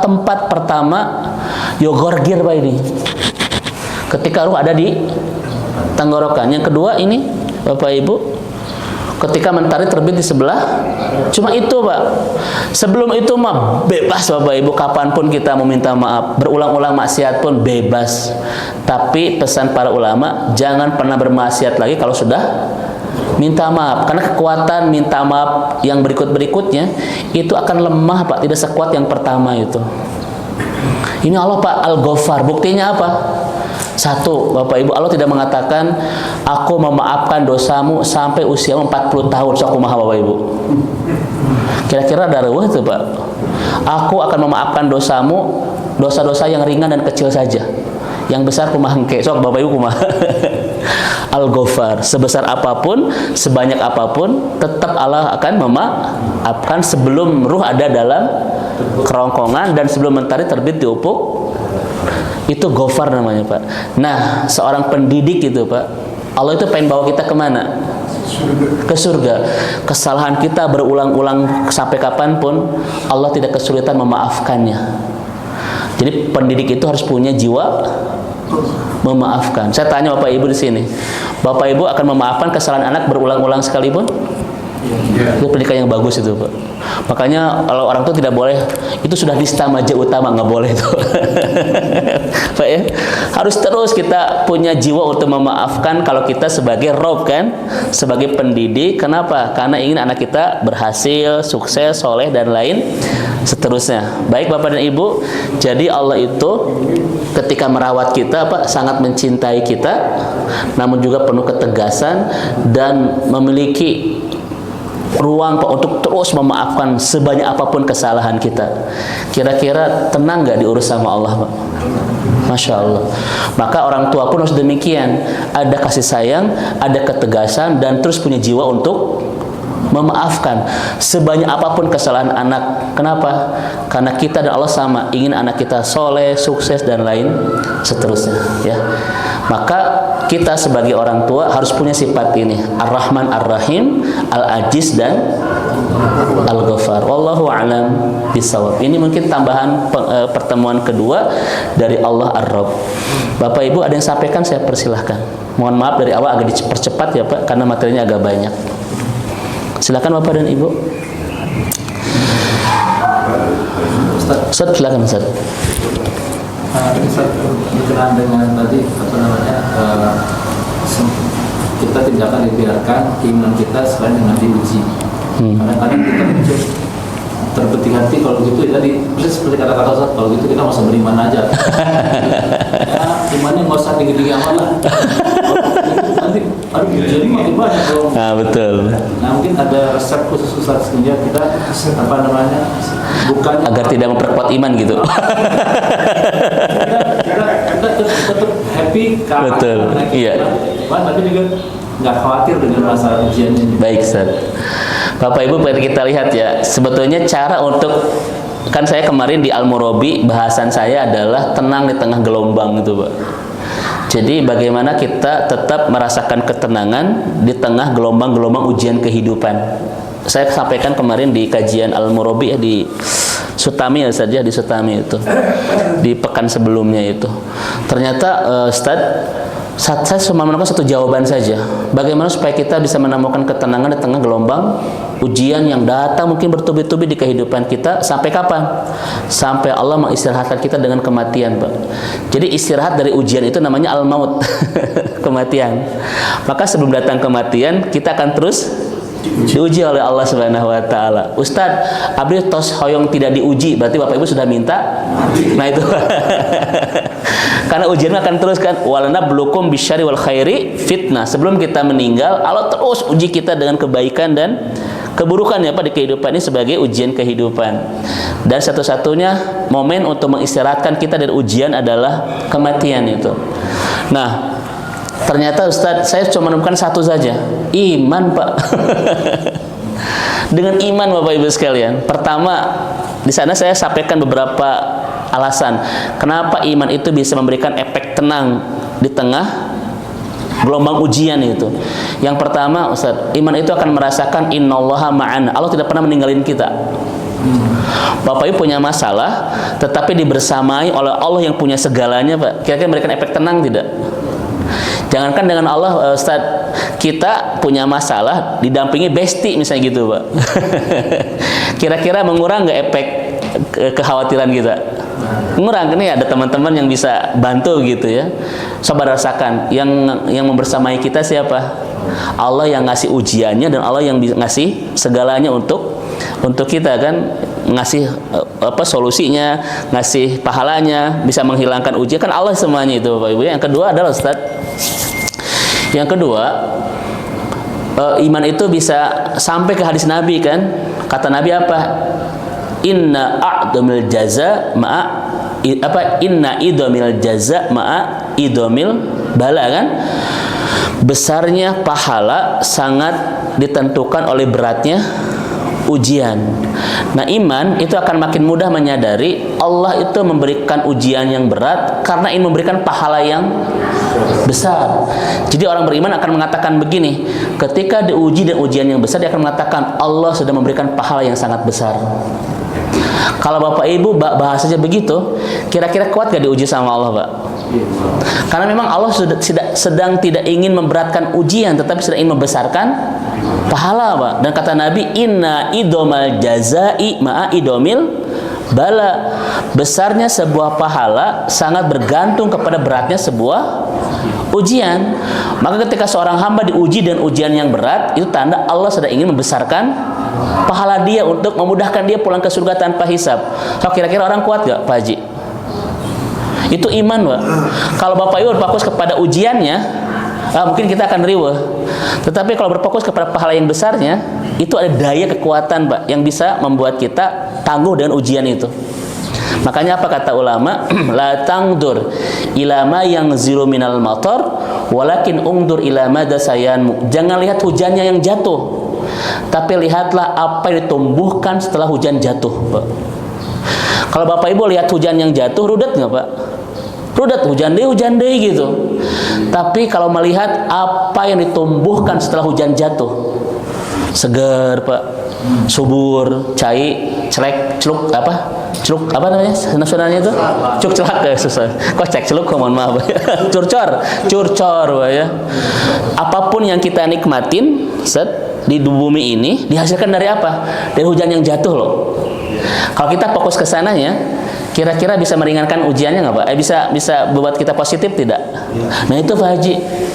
tempat. Pertama, yogorgir Pak ini, ketika ruh ada di tenggorokan. Yang kedua ini Bapak Ibu, ketika mentari terbit di sebelah. Cuma itu Pak. Sebelum itu mah bebas Bapak Ibu, kapanpun kita meminta maaf, berulang-ulang maksiat pun bebas. Tapi pesan para ulama, jangan pernah bermaksiat lagi kalau sudah minta maaf, karena kekuatan minta maaf yang berikutnya itu akan lemah Pak, tidak sekuat yang pertama itu. Ini Allah Pak Al-Ghaffar. Buktinya apa? Satu, Bapak Ibu, Allah tidak mengatakan aku memaafkan dosamu sampai usia 40 tahun. So aku maha Bapak Ibu. Kira-kira ada ruwah itu Pak. Aku akan memaafkan dosamu, dosa-dosa yang ringan dan kecil saja. Yang besar kumaha engke. Sok Bapak Ibu kumaha. Al-Ghaffar. Sebesar apapun, sebanyak apapun, tetap Allah akan memaafkan sebelum ruh ada dalam kerongkongan dan sebelum mentari terbit di ufuk. Itu Ghaffar namanya Pak. Nah, seorang pendidik itu Pak, Allah itu pengen bawa kita kemana? Ke surga. Kesalahan kita berulang-ulang sampai kapanpun, Allah tidak kesulitan memaafkannya. Jadi pendidik itu harus punya jiwa memaafkan. Saya tanya Bapak Ibu di sini, Bapak Ibu akan memaafkan kesalahan anak berulang-ulang sekalipun? Itu pendidikan yang bagus itu Pak. Makanya kalau orang tua tidak boleh, itu sudah nista maja utama, nggak boleh itu. Pak ya, harus terus kita punya jiwa untuk memaafkan kalau kita sebagai Rob kan, sebagai pendidik. Kenapa? Karena ingin anak kita berhasil, sukses, soleh dan lain seterusnya. Baik Bapak dan Ibu, jadi Allah itu ketika merawat kita Pak sangat mencintai kita, namun juga penuh ketegasan dan memiliki ruang Pak untuk terus memaafkan sebanyak apapun kesalahan kita. Kira-kira tenang nggak diurus sama Allah Pak? Masya Allah. Maka orang tua pun harus demikian, ada kasih sayang, ada ketegasan, dan terus punya jiwa untuk memaafkan sebanyak apapun kesalahan anak. Kenapa? Karena kita dan Allah sama, ingin anak kita soleh, sukses dan lain seterusnya ya. Maka kita sebagai orang tua harus punya sifat ini, Ar-Rahman Ar-Rahim, Al-Ajiz dan Al-Ghaffar. Wallahu a'lam bishawab. Ini mungkin tambahan pertemuan kedua dari Allah Ar-Rabb. Bapak Ibu ada yang sampaikan, saya persilahkan. Mohon maaf dari awal agak dipercepat ya Pak, karena materinya agak banyak. Silakan Bapak dan Ibu. Ustaz, silakan Ustaz. Ustaz, berkenaan dengan tadi kita tidak akan dibiarkan keimanan kita selain dengan diuji. Kadang-kadang kita muncul terbetik hati kalau gitu ya, tadi persis seperti kata-kata Ustaz, kalau gitu kita masa beriman aja. Ya, imannya nggak usah tinggi-tinggi amat lah. Nanti jadi makin banyak dong. Nah, betul. Nah, mungkin ada resep khusus Ustaz sehingga kita bukannya agar tidak memperkuat iman gitu. kita tetap happy karena betul. Iya. Tapi juga nggak khawatir dengan masalah ujiannya. Baik, Ustaz. Bapak Ibu, mari kita lihat ya, sebetulnya cara untuk, kan saya kemarin di Al-Murabi, bahasan saya adalah tenang di tengah gelombang itu, Pak. Jadi bagaimana kita tetap merasakan ketenangan di tengah gelombang-gelombang ujian kehidupan. Saya sampaikan kemarin di kajian Al-Murabi ya, di Sutami ya saja, di Sutami itu, di pekan sebelumnya itu. Ternyata Ustaz, saya cuma menemukan satu jawaban saja. Bagaimana supaya kita bisa menemukan ketenangan di tengah gelombang ujian yang datang mungkin bertubi-tubi di kehidupan kita. Sampai kapan? Sampai Allah mengistirahatkan kita dengan kematian, Pak. Jadi istirahat dari ujian itu namanya al-maut. Kematian. Maka sebelum datang kematian, kita akan terus diuji oleh Allah Subhanahu wa taala. Ustaz, abdi tos hoyong tidak diuji, berarti Bapak Ibu sudah minta? Nah itu. Karena ujian akan terus kan, walana blukum bisyari wal khairi fitnah. Sebelum kita meninggal, Allah terus uji kita dengan kebaikan dan keburukan ya Pak di kehidupan ini sebagai ujian kehidupan. Dan satu-satunya momen untuk mengistirahatkan kita dari ujian adalah kematian itu. Nah, ternyata Ustaz, saya cuma menemukan satu saja, iman, Pak. Dengan iman Bapak Ibu sekalian. Pertama, di sana saya sampaikan beberapa alasan kenapa iman itu bisa memberikan efek tenang di tengah gelombang ujian itu. Yang pertama, Ustaz, iman itu akan merasakan innallaha ma'ana. Allah tidak pernah meninggalin kita. Bapak Ibu punya masalah, tetapi dibersamai oleh Allah yang punya segalanya, Pak. Kira-kira memberikan efek tenang tidak? Jangankan dengan Allah, Ustaz, kita punya masalah didampingi besti misalnya gitu, Pak. Kira-kira mengurang nggak efek kekhawatiran kita? Mengurang. Ini ada teman-teman yang bisa bantu gitu ya. Coba rasakan, yang membersamai kita siapa? Allah yang ngasih ujiannya dan Allah yang ngasih segalanya untuk kita kan, ngasih solusinya, ngasih pahalanya, bisa menghilangkan ujian kan Allah semuanya itu, Bapak Ibu. Yang kedua adalah Ustaz, yang kedua, iman itu bisa sampai ke hadis Nabi kan. Kata Nabi apa? Inna a'dhamil jaza ma'a inna idhamil jaza ma'a idhamil bala kan. Besarnya pahala sangat ditentukan oleh beratnya ujian. Nah, iman itu akan makin mudah menyadari Allah itu memberikan ujian yang berat karena ingin memberikan pahala yang besar. Jadi orang beriman akan mengatakan begini, ketika diuji dan ujian yang besar, dia akan mengatakan Allah sudah memberikan pahala yang sangat besar. Kalau Bapak Ibu bahasanya begitu, kira-kira kuat gak diuji sama Allah, Pak? Karena memang Allah sedang tidak ingin memberatkan ujian, tetapi sedang ingin membesarkan pahala, Pak. Dan kata Nabi, inna idomal jazai ma'a idomil bala. Besarnya sebuah pahala sangat bergantung kepada beratnya sebuah ujian. Maka ketika seorang hamba diuji dengan ujian yang berat, itu tanda Allah sedang ingin membesarkan pahala dia untuk memudahkan dia pulang ke surga tanpa hisab. So, kira-kira orang kuat gak, Pak Haji? Itu iman, Pak. Kalau Bapak Ibu berfokus kepada ujiannya, mungkin kita akan riweh. Tetapi kalau berfokus kepada pahala yang besarnya, itu ada daya kekuatan, Pak, yang bisa membuat kita tangguh dengan ujian itu. Makanya apa kata ulama? La tangdur ila ma yanzilu minal matar, walakin ungdur ila ma dasayanmu. Jangan lihat hujannya yang jatuh, tapi lihatlah apa yang ditumbuhkan setelah hujan jatuh, Pak. Kalau Bapak Ibu lihat hujan yang jatuh, rudet nggak, Pak? Rudet, hujan deh gitu. Tapi kalau melihat apa yang ditumbuhkan setelah hujan jatuh, segar, Pak, subur, cai, celek, celuk apa namanya nasionalnya itu? Cuk celak ya, susah. Kok cek celuk, mohon maaf. curcor, Pak ya. Apapun yang kita nikmatin, Set, di bumi ini dihasilkan dari apa? Dari hujan yang jatuh loh. Kalau kita fokus ke sananya, kira-kira bisa meringankan ujiannya nggak Pak? Bisa buat kita positif tidak? Nah itu Pak Haji,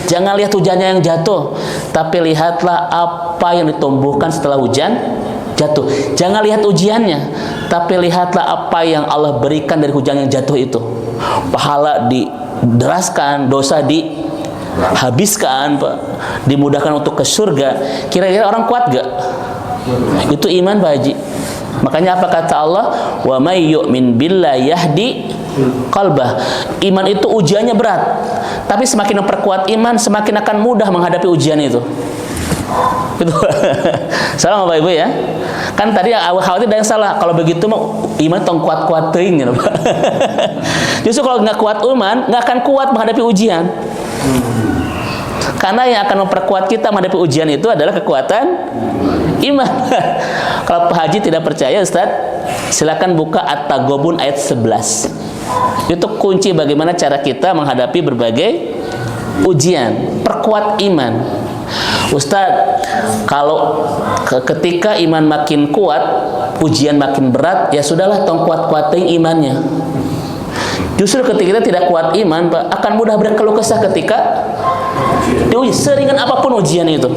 jangan lihat hujannya yang jatuh, tapi lihatlah apa yang ditumbuhkan setelah hujan jatuh. Jangan lihat ujiannya, tapi lihatlah apa yang Allah berikan dari hujan yang jatuh itu. Pahala dideraskan, dosa dihabiskan, Pak. Dimudahkan untuk ke surga. Kira-kira orang kuat gak? Itu iman Pak Haji. Makanya apa kata Allah? Wa may yu'min billahi yahdi qalbah. Iman itu ujiannya berat, tapi semakin memperkuat iman, semakin akan mudah menghadapi ujian itu. Itu. Salah Bapak Ibu ya. Kan tadi khawatir ada yang salah. Kalau begitu mau iman tong kuat-kuat teuing gitu, Pak. Justru kalau nggak kuat iman, nggak akan kuat menghadapi ujian. Karena yang akan memperkuat kita menghadapi ujian itu adalah kekuatan iman. Kalau Pak Haji tidak percaya Ustaz, silakan buka At-Taghabun ayat 11. Itu kunci bagaimana cara kita menghadapi berbagai ujian. Perkuat iman. Ustaz, kalau ketika iman makin kuat, ujian makin berat, ya sudahlah tong kuat-kuatin imannya. Justru ketika kita tidak kuat iman, Pak, akan mudah berkeluh kesah ketika diuji, seringan apapun ujian itu.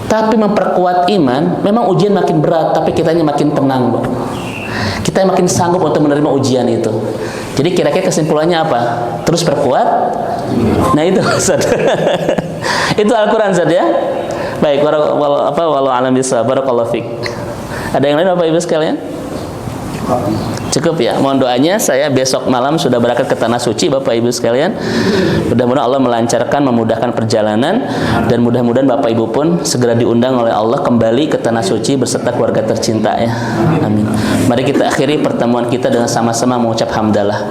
Tapi memperkuat iman, memang ujian makin berat, tapi kitanya makin tenang, Pak. Kita makin sanggup untuk menerima ujian itu. Jadi kira-kira kesimpulannya apa? Terus perkuat. Nah itu Ustaz. Itu Al-Quran Ustaz ya. Baik, walau alam bisa. Barakallahu fiik. Ada yang lain Bapak Ibu sekalian? Cukup ya. Mohon doanya, saya besok malam sudah berangkat ke Tanah Suci Bapak Ibu sekalian. Mudah-mudahan Allah melancarkan, memudahkan perjalanan, dan mudah-mudahan Bapak Ibu pun segera diundang oleh Allah kembali ke Tanah Suci beserta keluarga tercinta ya. Amin. Mari kita akhiri pertemuan kita dengan sama-sama mengucap hamdalah.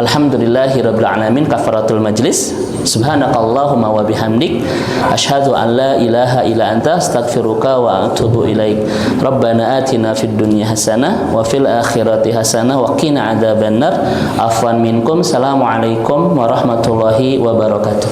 Alhamdulillahirabbil alamin, kafaratul majlis. Subhanakallahumma wa bihamdik, asyhadu an la ilaha illa anta, astaghfiruka wa atubu ilaik. Rabbana atina fid dunya hasanah wa fil akhirati hasanah wa qina adzabannar. Afwan minkum. Assalamualaikum warahmatullahi wabarakatuh.